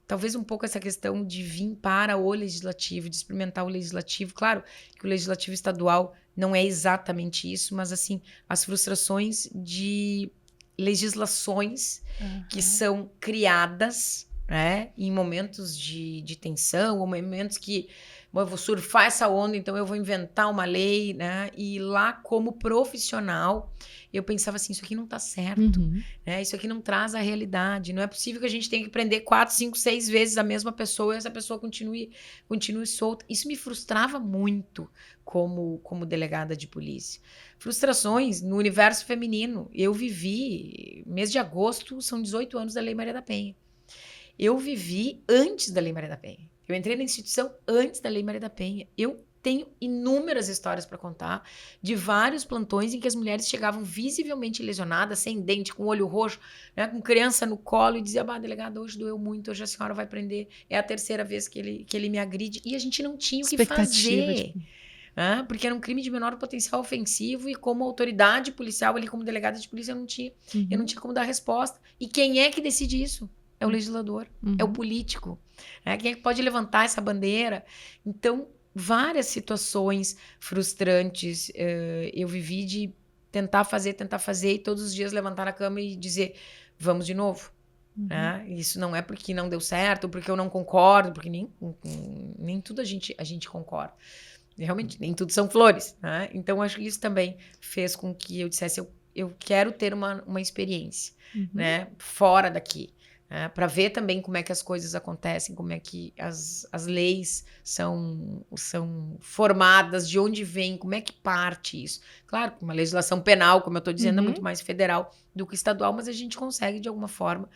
Talvez um pouco essa questão de vir para o legislativo, de experimentar o legislativo. Claro que o legislativo estadual não é exatamente isso, mas assim, as frustrações de legislações que são criadas, né, em momentos de tensão, ou momentos que eu vou surfar essa onda, então eu vou inventar uma lei, né? E lá, como profissional, eu pensava assim, isso aqui não tá certo, né? Isso aqui não traz a realidade. Não é possível que a gente tenha que prender 4, 5, 6 vezes a mesma pessoa e essa pessoa continue solta. Isso me frustrava muito como delegada de polícia. Frustrações no universo feminino. Eu vivi, mês de agosto, são 18 anos da Lei Maria da Penha. Eu vivi antes da Lei Maria da Penha. Eu entrei na instituição antes da Lei Maria da Penha. Eu tenho inúmeras histórias para contar de vários plantões em que as mulheres chegavam visivelmente lesionadas, sem dente, com o olho roxo, né, com criança no colo e dizia, delegada, hoje doeu muito, hoje a senhora vai prender, é a terceira vez que ele me agride. E a gente não tinha o que fazer. Porque era um crime de menor potencial ofensivo e como autoridade policial ali, como delegada de polícia, eu não tinha como dar resposta. E quem é que decide isso? É o legislador, é o político. Quem é que pode levantar essa bandeira? Então, várias situações frustrantes eu vivi de tentar fazer e todos os dias levantar a cama e dizer, vamos de novo. Isso não é porque não deu certo, porque eu não concordo, porque nem tudo a gente concorda. Realmente, nem tudo são flores. Então, acho que isso também fez com que eu dissesse, eu quero ter uma experiência fora daqui. Para ver também como é que as coisas acontecem, como é que as leis são formadas, de onde vem, como é que parte isso. Claro, uma legislação penal, como eu estou dizendo, é muito mais federal do que estadual, mas a gente consegue, de alguma forma,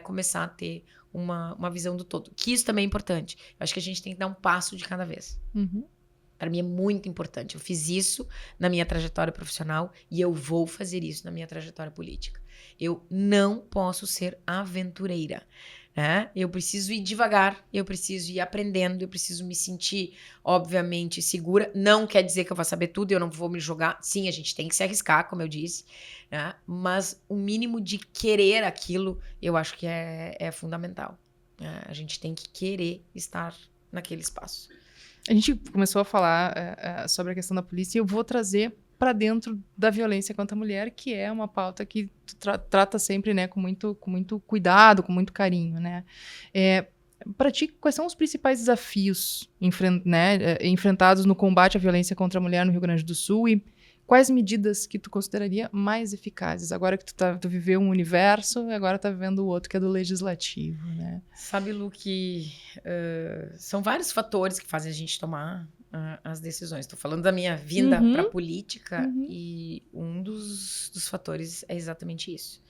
começar a ter uma visão do todo. Que isso também é importante. Eu acho que a gente tem que dar um passo de cada vez. Para mim é muito importante. Eu fiz isso na minha trajetória profissional e eu vou fazer isso na minha trajetória política. Eu não posso ser aventureira. Eu preciso ir devagar, eu preciso ir aprendendo, eu preciso me sentir, obviamente, segura. Não quer dizer que eu vou saber tudo, eu não vou me jogar. Sim, a gente tem que se arriscar, como eu disse. Mas o mínimo de querer aquilo, eu acho que é fundamental. A gente tem que querer estar naquele espaço. A gente começou a falar sobre a questão da polícia e eu vou trazer para dentro da violência contra a mulher, que é uma pauta que tu trata sempre, né, com muito cuidado, com muito carinho, né? Para ti, quais são os principais desafios enfrentados no combate à violência contra a mulher no Rio Grande do Sul e quais medidas que tu consideraria mais eficazes? Agora que tu viveu um universo, agora tá vivendo o outro, que é do legislativo, né? Sabe, Lu, que são vários fatores que fazem a gente tomar as decisões. Estou falando da minha vinda para a política e um dos fatores é exatamente isso.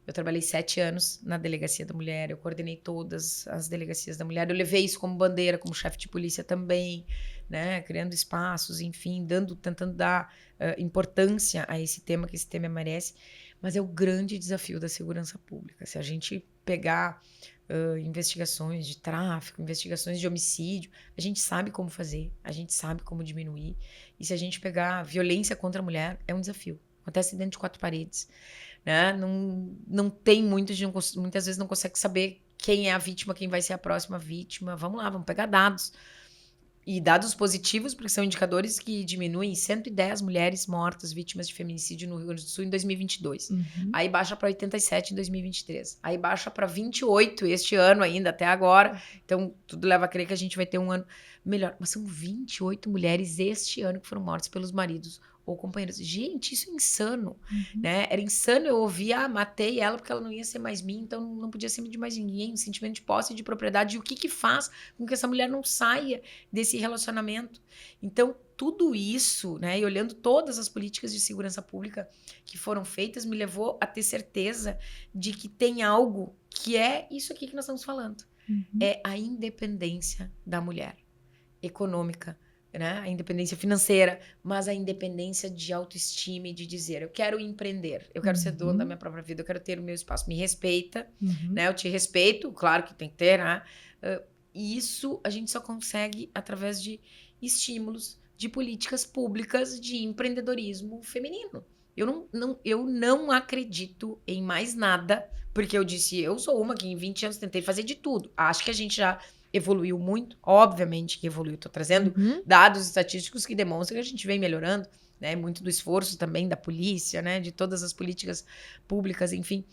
Eu trabalhei 7 anos na Delegacia da Mulher, eu coordenei todas as delegacias da mulher, eu levei isso como bandeira, como chefe de polícia também, né, criando espaços, enfim, tentando dar importância a esse tema, que esse tema merece, mas é o grande desafio da segurança pública. Se a gente pegar investigações de tráfico, investigações de homicídio, a gente sabe como fazer, a gente sabe como diminuir, e se a gente pegar violência contra a mulher, é um desafio. Acontece dentro de 4 paredes. Não tem muitas vezes não consegue saber quem é a vítima, quem vai ser a próxima vítima. Vamos lá, vamos pegar dados. E dados positivos, porque são indicadores que diminuem 110 mulheres mortas vítimas de feminicídio no Rio Grande do Sul em 2022. Aí baixa para 87 em 2023. Aí baixa para 28 este ano ainda, até agora. Então, tudo leva a crer que a gente vai ter um ano melhor. Mas são 28 mulheres este ano que foram mortas pelos maridos ou companheiros. Gente, isso é insano, né? Era insano eu ouvir, matei ela porque ela não ia ser mais minha, então não podia ser de mais ninguém, um sentimento de posse e de propriedade. E o que faz com que essa mulher não saia desse relacionamento? Então, tudo isso, né? E olhando todas as políticas de segurança pública que foram feitas, me levou a ter certeza de que tem algo que é isso aqui que nós estamos falando. É a independência da mulher. Econômica, né? A independência financeira, mas a independência de autoestima e de dizer, eu quero empreender, eu quero ser dona da minha própria vida, eu quero ter o meu espaço, me respeita, né? Eu te respeito, claro que tem que ter, né? E isso a gente só consegue através de estímulos, de políticas públicas de empreendedorismo feminino. Eu não acredito em mais nada, porque eu disse, eu sou uma que em 20 anos tentei fazer de tudo. Acho que a gente já evoluiu muito, obviamente que evoluiu. Estou trazendo dados estatísticos que demonstram que a gente vem melhorando, né? Muito do esforço também da polícia, né? De todas as políticas públicas, enfim.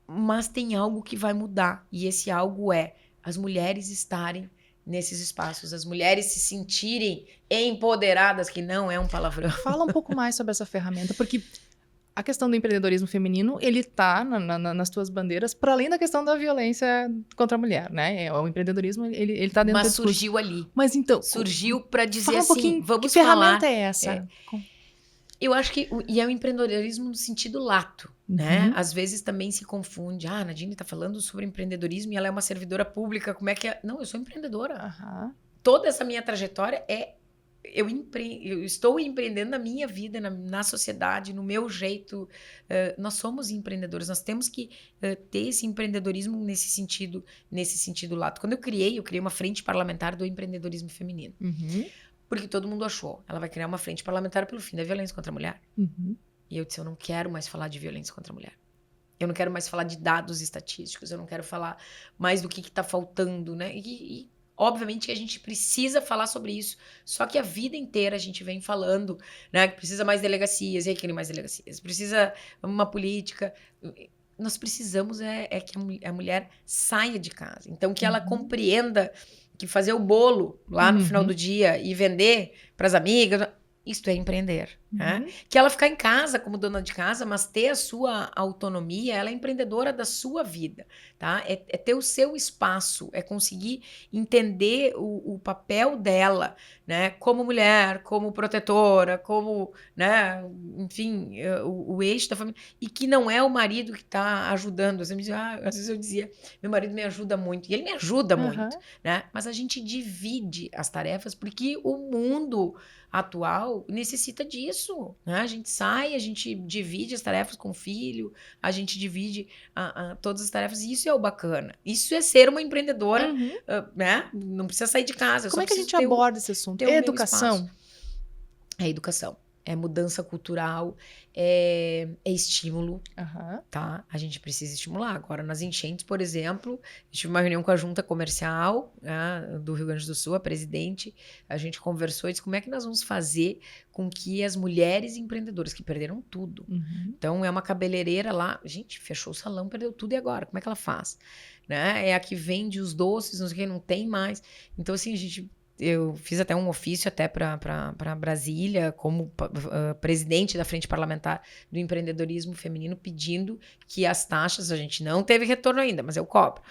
Mas tem algo que vai mudar, e esse algo é as mulheres estarem nesses espaços, as mulheres se sentirem empoderadas, que não é um palavrão. Fala um pouco mais sobre essa ferramenta, porque a questão do empreendedorismo feminino, ele tá nas tuas bandeiras, para além da questão da violência contra a mulher, né? O empreendedorismo, ele tá dentro do discurso. Mas surgiu ali. Mas então... Surgiu para dizer fala um pouquinho, vamos que falar... ferramenta é essa? Eu acho que... E é o empreendedorismo no sentido lato, né? Às vezes também se confunde. Ah, a Nadine tá falando sobre empreendedorismo e ela é uma servidora pública, como é que é? Não, eu sou empreendedora. Toda essa minha trajetória é... Eu estou empreendendo na minha vida, na sociedade, no meu jeito. Nós somos empreendedores, nós temos que ter esse empreendedorismo nesse sentido lato. Quando eu criei uma frente parlamentar do empreendedorismo feminino. Porque todo mundo achou, ela vai criar uma frente parlamentar pelo fim da violência contra a mulher. E eu disse, eu não quero mais falar de violência contra a mulher. Eu não quero mais falar de dados estatísticos, eu não quero falar mais do que está faltando, né? E obviamente que a gente precisa falar sobre isso, só que a vida inteira a gente vem falando, né, que precisa mais delegacias, e aí querem mais delegacias, precisa uma política. Nós precisamos que a mulher saia de casa, então que ela compreenda que fazer o bolo lá no final do dia e vender para as amigas, isto é empreender. Né? Que ela ficar em casa como dona de casa, mas ter a sua autonomia, ela é empreendedora da sua vida. Tá? É ter o seu espaço, é conseguir entender o papel dela, né? Como mulher, como protetora, como, né? Enfim, o eixo da família. E que não é o marido que está ajudando. Às vezes eu dizia, meu marido me ajuda muito. E ele me ajuda muito. Né? Mas a gente divide as tarefas porque o mundo atual necessita disso, né? A gente sai, a gente divide as tarefas com o filho, a gente divide todas as tarefas, e isso é o bacana. Isso é ser uma empreendedora, né? Não precisa sair de casa. Como é que a gente aborda esse assunto? É educação? É educação. É mudança cultural, é estímulo, tá? A gente precisa estimular. Agora, nas enchentes, por exemplo, tive uma reunião com a junta comercial, né, do Rio Grande do Sul, a presidente, a gente conversou e disse como é que nós vamos fazer com que as mulheres empreendedoras, que perderam tudo, então é uma cabeleireira lá, gente, fechou o salão, perdeu tudo, e agora? Como é que ela faz? Né? É a que vende os doces, não sei o que, não tem mais. Então, assim, eu fiz até um ofício até para Brasília, como presidente da Frente Parlamentar do Empreendedorismo Feminino, pedindo que as taxas, a gente não teve retorno ainda, mas eu cobro,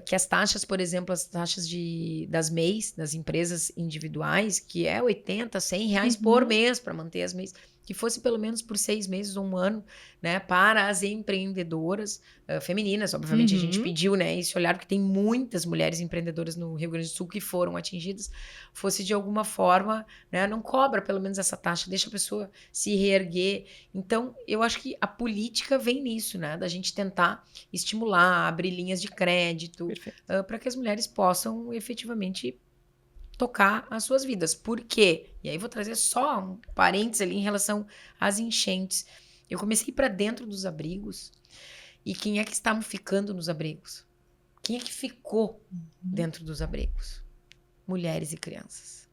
que as taxas, por exemplo, as taxas das MEIs, das empresas individuais, que é 80, 100 reais por mês para manter as MEIs, que fosse pelo menos por 6 meses ou um ano, né, para as empreendedoras femininas. Obviamente, a gente pediu, né, esse olhar, porque tem muitas mulheres empreendedoras no Rio Grande do Sul que foram atingidas, fosse de alguma forma, né, não cobra pelo menos essa taxa, deixa a pessoa se reerguer. Então, eu acho que a política vem nisso, né, da gente tentar estimular, abrir linhas de crédito, para que as mulheres possam efetivamente tocar as suas vidas. Por quê? E aí vou trazer só um parênteses ali em relação às enchentes. Eu comecei para dentro dos abrigos, e quem é que estavam ficando nos abrigos? Quem é que ficou dentro dos abrigos? Mulheres e crianças.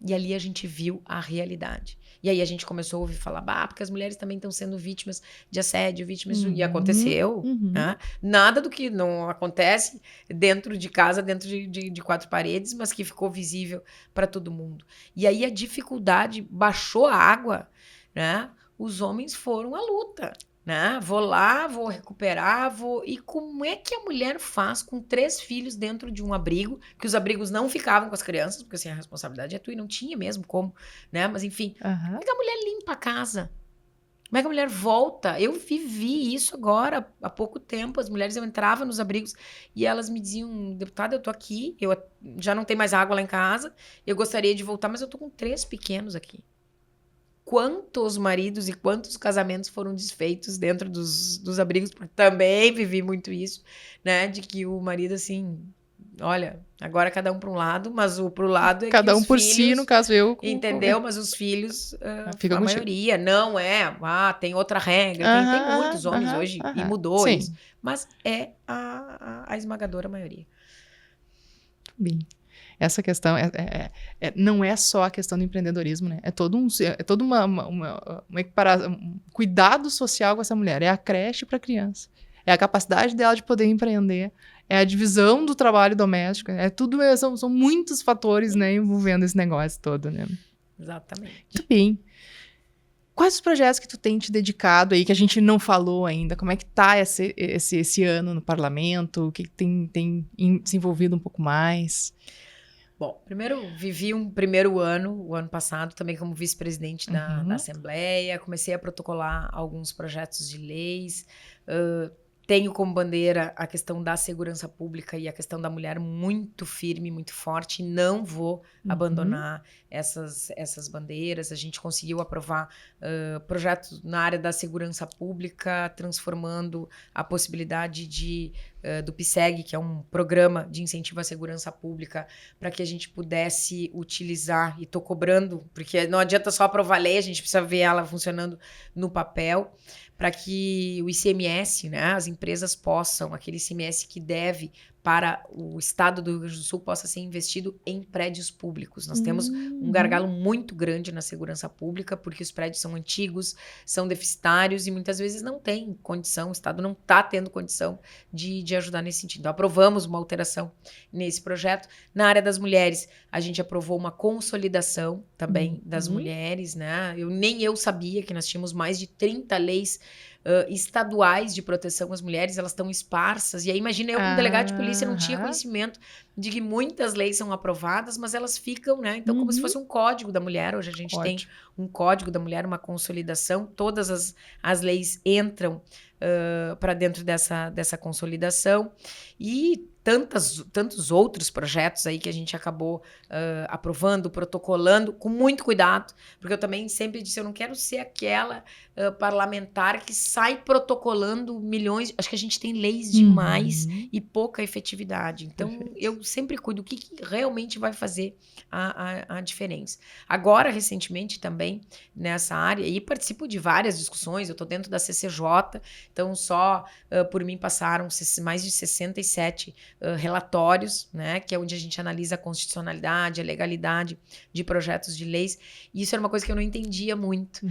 E ali a gente viu a realidade. E aí a gente começou a ouvir falar, porque as mulheres também estão sendo vítimas de assédio, vítimas de... E aconteceu. Né? Nada do que não acontece dentro de casa, dentro de 4 paredes, mas que ficou visível para todo mundo. E aí a dificuldade baixou a água, né? Os homens foram à luta. Né? Vou lá, vou recuperar, E como é que a mulher faz com 3 filhos dentro de um abrigo, que os abrigos não ficavam com as crianças, porque assim, a responsabilidade é tua e não tinha mesmo como, né? Mas enfim, como é que a mulher limpa a casa? Como é que a mulher volta? Eu vivi isso agora, há pouco tempo. As mulheres, eu entrava nos abrigos e elas me diziam, deputada, eu tô aqui, eu já não tenho mais água lá em casa, eu gostaria de voltar, mas eu tô com 3 pequenos aqui. Quantos maridos e quantos casamentos foram desfeitos dentro dos abrigos, porque também vivi muito isso, né? De que o marido, assim, olha, agora cada um para um lado, mas o pro lado é Cada que um os por filhos, si, no caso eu. entendeu? Mas os filhos, Fica a contigo. maioria, não é, tem outra regra, tem muitos homens hoje, e mudou Sim. isso, mas é a esmagadora maioria. Bem. Essa questão não é só a questão do empreendedorismo, né? É todo uma um cuidado social com essa mulher. É a creche para a criança. É a capacidade dela de poder empreender. É a divisão do trabalho doméstico. São muitos fatores, né, envolvendo esse negócio todo, né? Exatamente. Muito bem. Quais os projetos que tu tem te dedicado aí, que a gente não falou ainda? Como é que tá esse ano no parlamento? O que tem se envolvido um pouco mais? Bom, primeiro, vivi um primeiro ano, o ano passado, também como vice-presidente da Assembleia. Comecei a protocolar alguns projetos de leis. Tenho como bandeira a questão da segurança pública e a questão da mulher muito firme, muito forte. Não vou abandonar essas bandeiras. A gente conseguiu aprovar projetos na área da segurança pública, transformando a possibilidade do PSEG, que é um programa de incentivo à segurança pública, para que a gente pudesse utilizar, e estou cobrando, porque não adianta só aprovar a lei, a gente precisa ver ela funcionando no papel, para que o ICMS, né, as empresas possam, aquele ICMS que deve para o estado do Rio Grande do Sul, possa ser investido em prédios públicos. Nós temos um gargalo muito grande na segurança pública, porque os prédios são antigos, são deficitários e muitas vezes não tem condição, o estado não está tendo condição de ajudar nesse sentido. Então, aprovamos uma alteração nesse projeto. Na área das mulheres, a gente aprovou uma consolidação também das mulheres, né? Nem eu sabia que nós tínhamos mais de 30 leis estaduais de proteção às mulheres, elas estão esparsas. E aí, imagina, eu como delegado de polícia não tinha conhecimento de que muitas leis são aprovadas, mas elas ficam, né? Então, como se fosse um código da mulher. Hoje a gente tem um código da mulher, uma consolidação. Todas as leis entram para dentro dessa consolidação. E tantos outros projetos aí que a gente acabou aprovando, protocolando, com muito cuidado, porque eu também sempre disse, eu não quero ser aquela parlamentar que sai protocolando milhões, acho que a gente tem leis demais e pouca efetividade. Então, eu sempre cuido o que realmente vai fazer a diferença. Agora, recentemente também, nessa área, e participo de várias discussões, eu estou dentro da CCJ, então só por mim passaram mais de 67 relatórios, né, que é onde a gente analisa a constitucionalidade, a legalidade de projetos de leis. E isso era uma coisa que eu não entendia muito.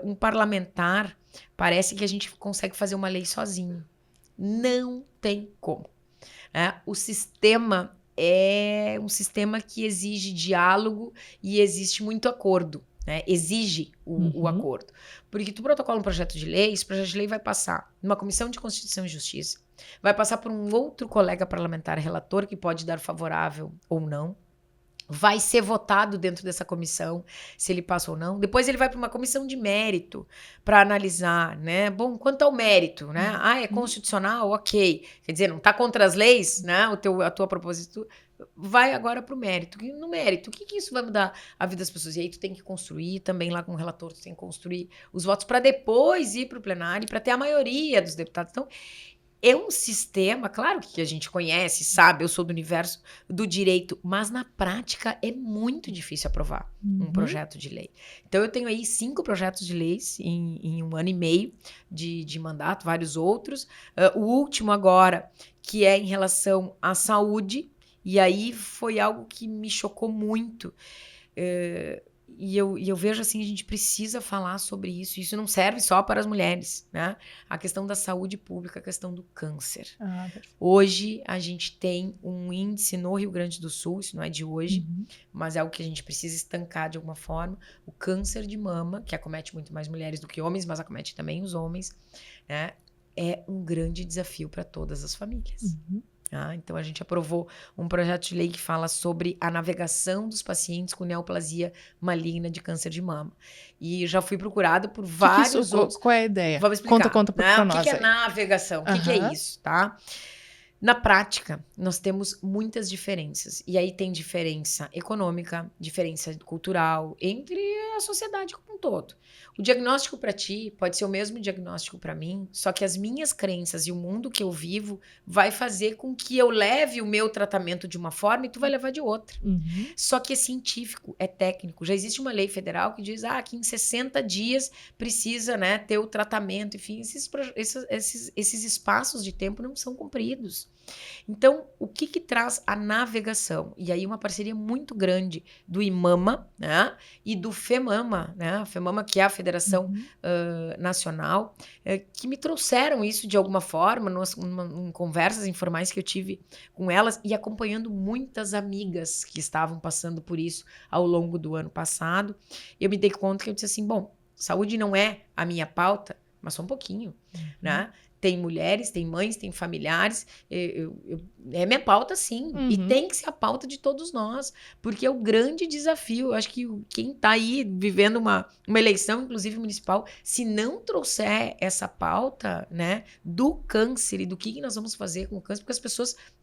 Um parlamentar, parece que a gente consegue fazer uma lei sozinho. Não tem como. O sistema é um sistema que exige diálogo e existe muito acordo. Né? Exige o acordo. Porque tu protocola um projeto de lei, esse projeto de lei vai passar numa comissão de Constituição e Justiça, vai passar por um outro colega parlamentar relator que pode dar favorável ou não, vai ser votado dentro dessa comissão, se ele passa ou não. Depois ele vai para uma comissão de mérito para analisar, né? Bom, quanto ao mérito, né? É constitucional? Ok. Quer dizer, não está contra as leis, né? A tua propositura vai agora para o mérito. E no mérito, o que isso vai mudar a vida das pessoas? E aí tu tem que construir, também lá com o relator, tu tem que construir os votos para depois ir para o plenário, para ter a maioria dos deputados. Então, é um sistema, claro que a gente conhece, sabe, eu sou do universo do direito, mas na prática é muito difícil aprovar um projeto de lei. Então eu tenho aí 5 projetos de leis em 1 ano e meio de mandato, vários outros. O último agora, que é em relação à saúde, e aí foi algo que me chocou muito. E eu vejo assim, a gente precisa falar sobre isso. Isso não serve só para as mulheres, né? A questão da saúde pública, a questão do câncer. Hoje, a gente tem um índice no Rio Grande do Sul, isso não é de hoje, mas é algo que a gente precisa estancar de alguma forma. O câncer de mama, que acomete muito mais mulheres do que homens, mas acomete também os homens, né? É um grande desafio para todas as famílias. Então, a gente aprovou um projeto de lei que fala sobre a navegação dos pacientes com neoplasia maligna de câncer de mama. E já fui procurada por vários outros... Qual é a ideia? Vamos explicar. Conta pra O nós que é aí. navegação? O que é isso, tá? Na prática, nós temos muitas diferenças. E aí tem diferença econômica, diferença cultural, entre a sociedade como um todo. O diagnóstico para ti pode ser o mesmo diagnóstico para mim, só que as minhas crenças e o mundo que eu vivo vai fazer com que eu leve o meu tratamento de uma forma e tu vai levar de outra. Só que é científico, é técnico. Já existe uma lei federal que diz que em 60 dias precisa, né, ter o tratamento. Enfim, esses espaços de tempo não são cumpridos. Então, o que traz a navegação? E aí uma parceria muito grande do IMAMA, né, e do FEMAMA, né, a FEMAMA, que é a Federação Nacional, que me trouxeram isso de alguma forma, em conversas informais que eu tive com elas e acompanhando muitas amigas que estavam passando por isso ao longo do ano passado. Eu me dei conta que eu disse assim, bom, saúde não é a minha pauta, mas só um pouquinho, né? Tem mulheres, tem mães, tem familiares. É minha pauta, sim. E tem que ser a pauta de todos nós. Porque é o grande desafio. Eu acho que quem está aí vivendo uma eleição, inclusive municipal, se não trouxer essa pauta, né, do câncer e do que nós vamos fazer com o câncer, porque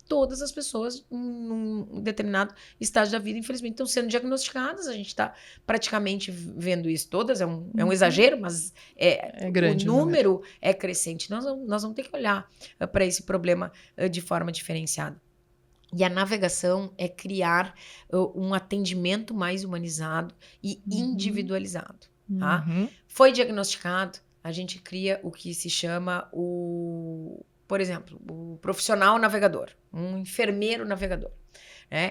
todas as pessoas, num determinado estágio da vida, infelizmente, estão sendo diagnosticadas. A gente está praticamente vendo isso. Todas, é um exagero, mas é grande, o número é crescente. Nós vamos ter que olhar para esse problema de forma diferenciada. E a navegação é criar um atendimento mais humanizado e individualizado. Tá? Foi diagnosticado, a gente cria o que se chama por exemplo, o profissional navegador, um enfermeiro navegador.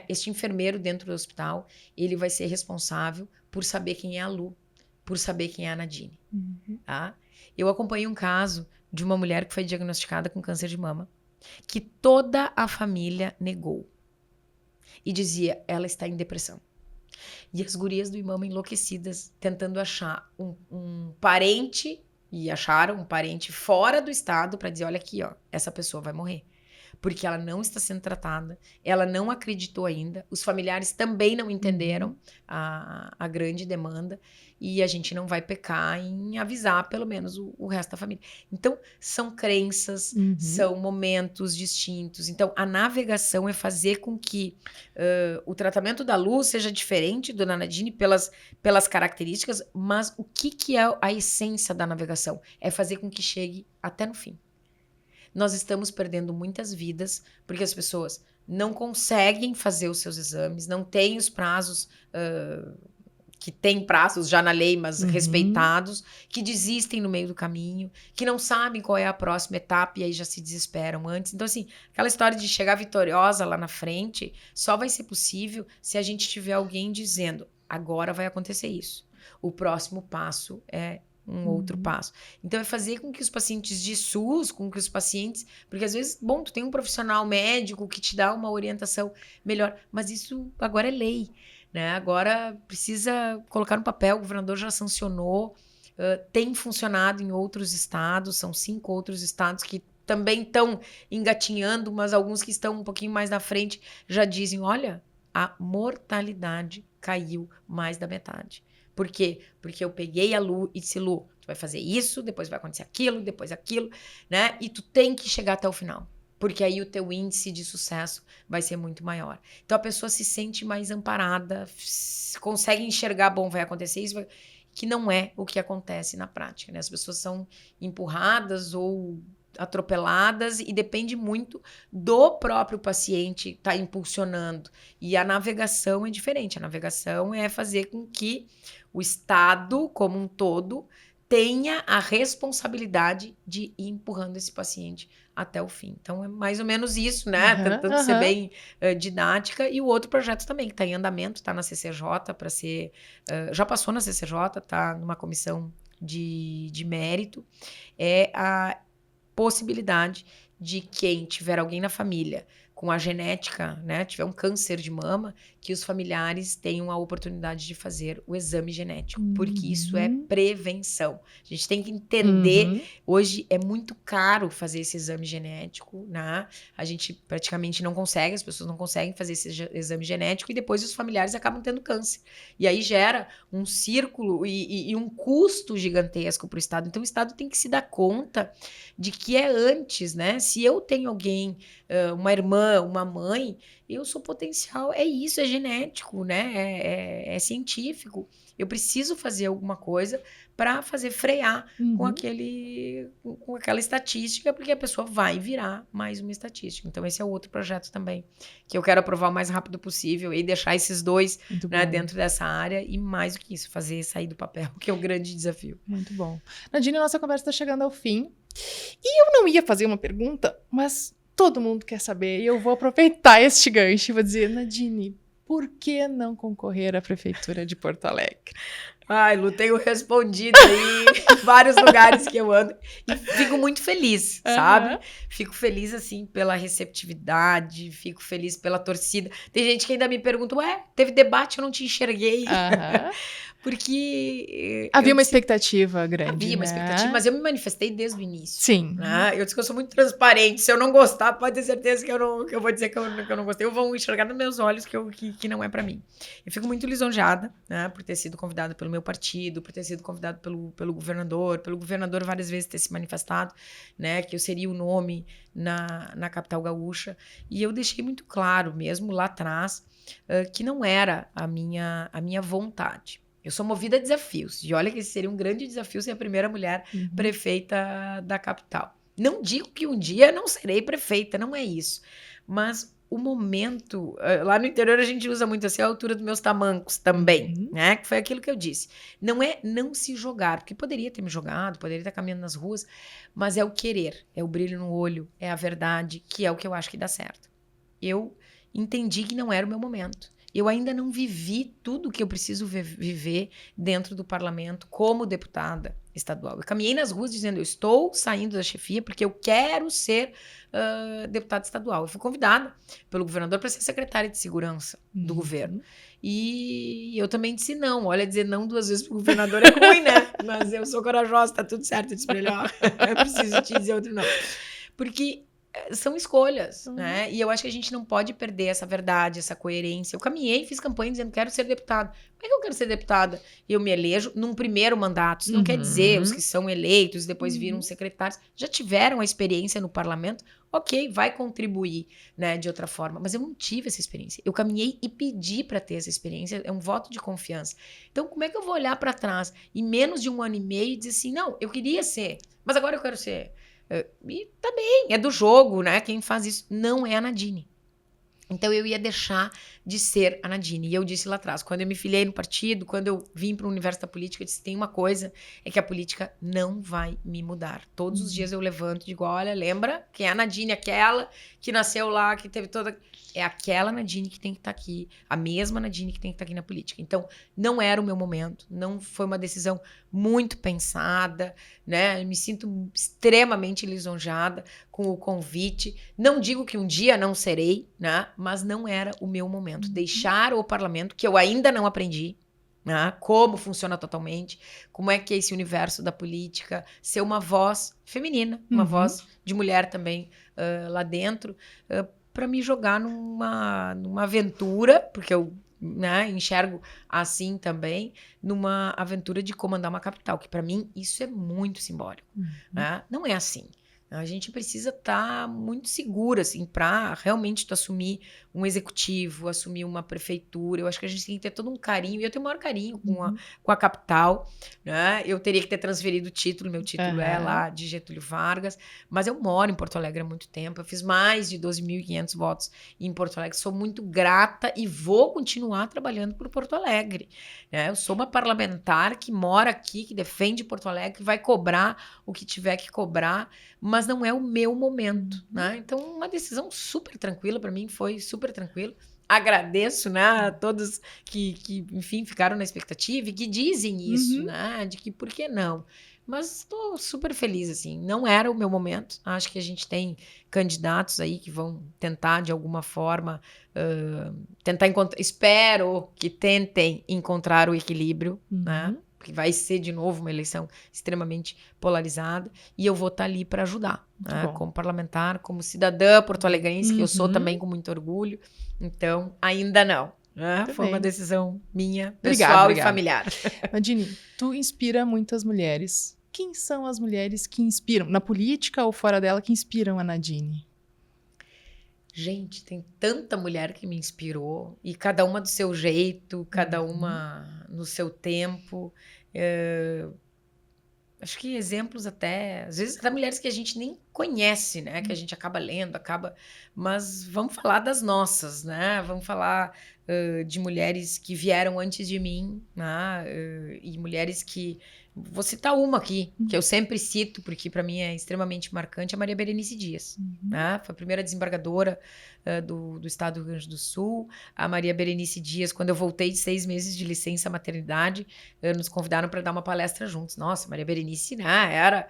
Este enfermeiro dentro do hospital, ele vai ser responsável por saber quem é a Lu, por saber quem é a Nadine. Tá? Eu acompanhei um caso de uma mulher que foi diagnosticada com câncer de mama, que toda a família negou. E dizia, ela está em depressão. E as gurias do IMAMA enlouquecidas, tentando achar um parente, e acharam um parente fora do estado para dizer, olha aqui, ó, essa pessoa vai morrer. Porque ela não está sendo tratada, ela não acreditou ainda, os familiares também não entenderam a grande demanda, e a gente não vai pecar em avisar, pelo menos, o resto da família. Então, são crenças, são momentos distintos. Então, a navegação é fazer com que o tratamento da Lu seja diferente do da Nadine pelas características, mas o que é a essência da navegação? É fazer com que chegue até no fim. Nós estamos perdendo muitas vidas porque as pessoas não conseguem fazer os seus exames, não têm os prazos, que tem prazos já na lei, mas respeitados, que desistem no meio do caminho, que não sabem qual é a próxima etapa e aí já se desesperam antes. Então, assim, aquela história de chegar vitoriosa lá na frente só vai ser possível se a gente tiver alguém dizendo, agora vai acontecer isso. O próximo passo é outro passo. Então, é fazer com que os pacientes de SUS, com que os pacientes... Porque, às vezes, tu tem um profissional médico que te dá uma orientação melhor, mas isso agora é lei, né? Agora precisa colocar no papel, o governador já sancionou, tem funcionado em outros estados, são 5 outros estados que também estão engatinhando, mas alguns que estão um pouquinho mais na frente já dizem, olha, a mortalidade caiu mais da metade. Por quê? Porque eu peguei a Lu e disse, Lu, tu vai fazer isso, depois vai acontecer aquilo, depois aquilo, né? E tu tem que chegar até o final, porque aí o teu índice de sucesso vai ser muito maior. Então, a pessoa se sente mais amparada, consegue enxergar, bom, vai acontecer isso, que não é o que acontece na prática, né? As pessoas são empurradas ou atropeladas e depende muito do próprio paciente estar impulsionando. E a navegação é diferente. A navegação é fazer com que o Estado, como um todo, tenha a responsabilidade de ir empurrando esse paciente até o fim. Então, é mais ou menos isso, né? Tentando ser bem didática. E o outro projeto também, que está em andamento, está na CCJ, para ser... já passou na CCJ, está numa comissão de mérito. É a possibilidade de quem tiver alguém na família com a genética, né, tiver um câncer de mama, que os familiares tenham a oportunidade de fazer o exame genético, porque isso é prevenção. A gente tem que entender, hoje é muito caro fazer esse exame genético, né? A gente praticamente não consegue, as pessoas não conseguem fazer esse exame genético e depois os familiares acabam tendo câncer. E aí gera um círculo e um custo gigantesco para o Estado. Então o Estado tem que se dar conta de que é antes, né? Se eu tenho alguém, uma irmã, uma mãe, eu sou potencial, é isso, é genético, né? É científico. Eu preciso fazer alguma coisa para fazer frear com aquela estatística, porque a pessoa vai virar mais uma estatística. Então, esse é outro projeto também, que eu quero aprovar o mais rápido possível e deixar esses dois, né, dentro dessa área e mais do que isso, fazer sair do papel, que é o grande desafio. Muito bom. Nadine, a nossa conversa está chegando ao fim. E eu não ia fazer uma pergunta, mas todo mundo quer saber, e eu vou aproveitar este gancho e vou dizer, Nadine, por que não concorrer à Prefeitura de Porto Alegre? Ai, Lu, tenho respondido aí em vários lugares que eu ando e fico muito feliz, sabe? Fico feliz, assim, pela receptividade, fico feliz pela torcida. Tem gente que ainda me pergunta, teve debate, eu não te enxerguei. Porque... Havia uma expectativa grande, Havia uma expectativa, mas eu me manifestei desde o início. Sim. Né? Eu disse que eu sou muito transparente. Se eu não gostar, pode ter certeza que eu vou dizer que eu não gostei. Eu vou enxergar nos meus olhos que não é pra mim. Eu fico muito lisonjeada, né, por ter sido convidada pelo meu partido, por ter sido convidada pelo governador várias vezes ter se manifestado, né, que eu seria o nome na capital gaúcha. E eu deixei muito claro, mesmo lá atrás, que não era a minha vontade. Eu sou movida a desafios. E olha que esse seria um grande desafio ser a primeira mulher prefeita da capital. Não digo que um dia não serei prefeita, não é isso. Mas o momento... Lá no interior a gente usa muito assim a altura dos meus tamancos também, né? Que foi aquilo que eu disse. Não é não se jogar, porque poderia ter me jogado, poderia estar caminhando nas ruas, mas é o querer, é o brilho no olho, é a verdade, que é o que eu acho que dá certo. Eu entendi que não era o meu momento. Eu ainda não vivi tudo que eu preciso viver dentro do parlamento como deputada estadual. Eu caminhei nas ruas dizendo, eu estou saindo da chefia porque eu quero ser deputada estadual. Eu fui convidada pelo governador para ser secretária de segurança do governo. E eu também disse não. Olha, dizer não 2 vezes pro governador é ruim, né? Mas eu sou corajosa, tá tudo certo. Eu disse pra ele, eu preciso te dizer outro não. Porque... são escolhas, né? E eu acho que a gente não pode perder essa verdade, essa coerência. Eu caminhei, fiz campanha dizendo que quero ser deputada. Como é que eu quero ser deputada? Eu me elejo num primeiro mandato. Isso não quer dizer os que são eleitos e depois viram secretários. Já tiveram a experiência no parlamento. Ok, vai contribuir, né, de outra forma. Mas eu não tive essa experiência. Eu caminhei e pedi para ter essa experiência. É um voto de confiança. Então, como é que eu vou olhar para trás em menos de 1 ano e meio e dizer assim, não, eu queria ser, mas agora eu quero ser... E tá bem, é do jogo, né? Quem faz isso não é a Nadine. Então eu ia deixar de ser a Nadine. E eu disse lá atrás, quando eu me filiei no partido, quando eu vim para o universo da política, eu disse, tem uma coisa, é que a política não vai me mudar. Todos os dias eu levanto e digo, olha, lembra quem é a Nadine, aquela que nasceu lá, que teve toda... É aquela Nadine que tem que estar aqui, a mesma Nadine que tem que estar aqui na política. Então, não era o meu momento, não foi uma decisão muito pensada, né? Eu me sinto extremamente lisonjeada com o convite. Não digo que um dia não serei, né? Mas não era o meu momento. Deixar o parlamento, que eu ainda não aprendi, né? Como funciona totalmente, como é que é esse universo da política, ser uma voz feminina, uma voz de mulher também lá dentro, para me jogar numa aventura, porque eu, né, enxergo assim também, numa aventura de comandar uma capital, que para mim isso é muito simbólico. Né? Não é assim. A gente precisa estar muito segura, assim, para realmente tu assumir um executivo, assumir uma prefeitura. Eu acho que a gente tem que ter todo um carinho, e eu tenho o maior carinho com a capital, né? Eu teria que ter transferido o título, meu título é lá de Getúlio Vargas, mas eu moro em Porto Alegre há muito tempo, eu fiz mais de 12.500 votos em Porto Alegre, sou muito grata e vou continuar trabalhando por Porto Alegre. Né? Eu sou uma parlamentar que mora aqui, que defende Porto Alegre, que vai cobrar o que tiver que cobrar, mas não é o meu momento, né? Então, uma decisão super tranquila para mim, foi super tranquilo. Agradeço, né, a todos que, enfim, ficaram na expectativa e que dizem isso, né, de que por que não? Mas estou super feliz, assim. Não era o meu momento. Acho que a gente tem candidatos aí que vão tentar, de alguma forma, tentar encontrar... Espero que tentem encontrar o equilíbrio, né? Porque vai ser, de novo, uma eleição extremamente polarizada. E eu vou estar ali para ajudar, né? Como parlamentar, como cidadã porto-alegrense, que eu sou também com muito orgulho. Então, ainda não. Foi uma decisão minha, pessoal e familiar. Nadine, tu inspira muitas mulheres. Quem são as mulheres que inspiram, na política ou fora dela, que inspiram a Nadine? Gente, tem tanta mulher que me inspirou, e cada uma do seu jeito, cada uma no seu tempo. Acho que exemplos até, às vezes, até mulheres que a gente nem conhece, né? Que a gente acaba lendo, mas vamos falar das nossas, né? Vamos falar de mulheres que vieram antes de mim, né? E mulheres que... Vou citar uma aqui, que eu sempre cito, porque para mim é extremamente marcante, a Maria Berenice Dias. Né? Foi a primeira desembargadora do estado do Rio Grande do Sul. A Maria Berenice Dias, quando eu voltei de 6 meses de licença maternidade, nos convidaram para dar uma palestra juntos. Nossa, Maria Berenice, né, era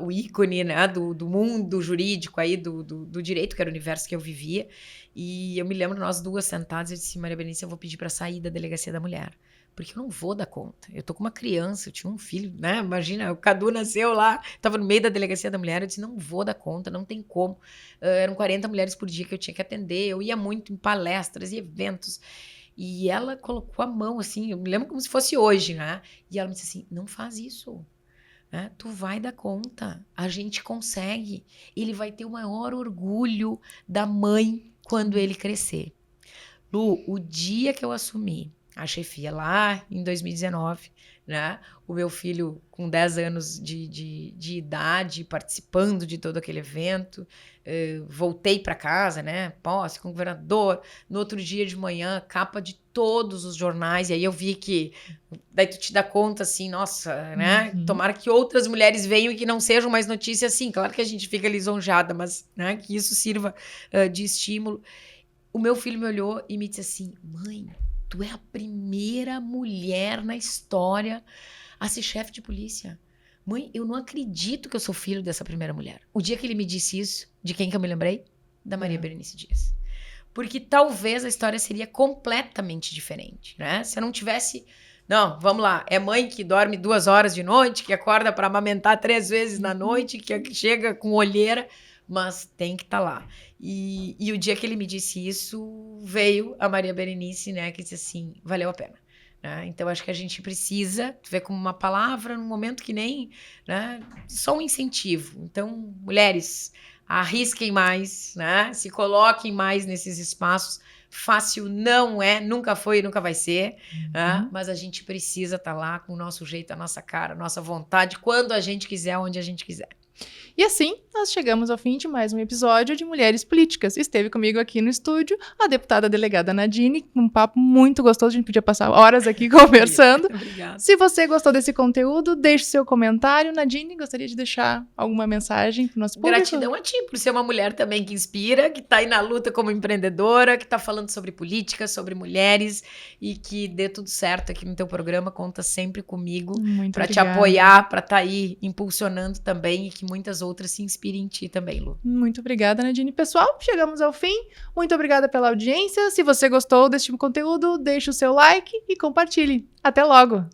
o ícone, né, do mundo jurídico, aí, do direito, que era o universo que eu vivia. E eu me lembro, nós duas sentadas, eu disse: Maria Berenice, eu vou pedir para sair da Delegacia da Mulher, porque eu não vou dar conta. Eu tô com uma criança, eu tinha um filho, né? Imagina, o Cadu nasceu lá, tava no meio da Delegacia da Mulher, eu disse: não vou dar conta, não tem como. Eram 40 mulheres por dia que eu tinha que atender, eu ia muito em palestras e eventos. E ela colocou a mão assim, eu me lembro como se fosse hoje, né? E ela me disse assim: não faz isso. Né? Tu vai dar conta, a gente consegue. Ele vai ter o maior orgulho da mãe quando ele crescer. Lu, o dia que eu assumi a chefia lá em 2019, né? O meu filho com 10 anos de idade, participando de todo aquele evento, voltei para casa, né? Posse com o governador. No outro dia de manhã, capa de todos os jornais, e aí eu vi que... Daí tu te dá conta, assim, nossa, né? Tomara que outras mulheres venham e que não sejam mais notícias assim. Claro que a gente fica lisonjada, mas, né, que isso sirva de estímulo. O meu filho me olhou e me disse assim: mãe, tu é a primeira mulher na história a ser chefe de polícia. Mãe, eu não acredito que eu sou filho dessa primeira mulher. O dia que ele me disse isso, de quem que eu me lembrei? Da Maria Berenice Dias. Porque talvez a história seria completamente diferente, né? Se eu não tivesse... Não, vamos lá. É mãe que dorme 2 horas de noite, que acorda para amamentar 3 vezes na noite, que chega com olheira, mas tem que estar lá. E o dia que ele me disse isso, veio a Maria Berenice, né, que disse assim: valeu a pena. Né? Então, acho que a gente precisa ver como uma palavra num momento que nem... Né, só um incentivo. Então, mulheres, arrisquem mais, né, se coloquem mais nesses espaços. Fácil não é, nunca foi e nunca vai ser, né? Mas a gente precisa estar lá com o nosso jeito, a nossa cara, a nossa vontade, quando a gente quiser, onde a gente quiser. E assim, nós chegamos ao fim de mais um episódio de Mulheres Políticas. Esteve comigo aqui no estúdio a deputada delegada Nadine, um papo muito gostoso, a gente podia passar horas aqui conversando. Obrigada. Se você gostou desse conteúdo, deixe seu comentário. Nadine, gostaria de deixar alguma mensagem para o nosso público? Gratidão a ti por ser uma mulher também que inspira, que está aí na luta como empreendedora, que está falando sobre política, sobre mulheres, e que dê tudo certo aqui no teu programa. Conta sempre comigo para te apoiar, para estar aí impulsionando também, e que muitas outras se inspirem em ti também, Lu. Muito obrigada, Nadine. Pessoal, chegamos ao fim. Muito obrigada pela audiência. Se você gostou desse tipo de conteúdo, deixe o seu like e compartilhe. Até logo!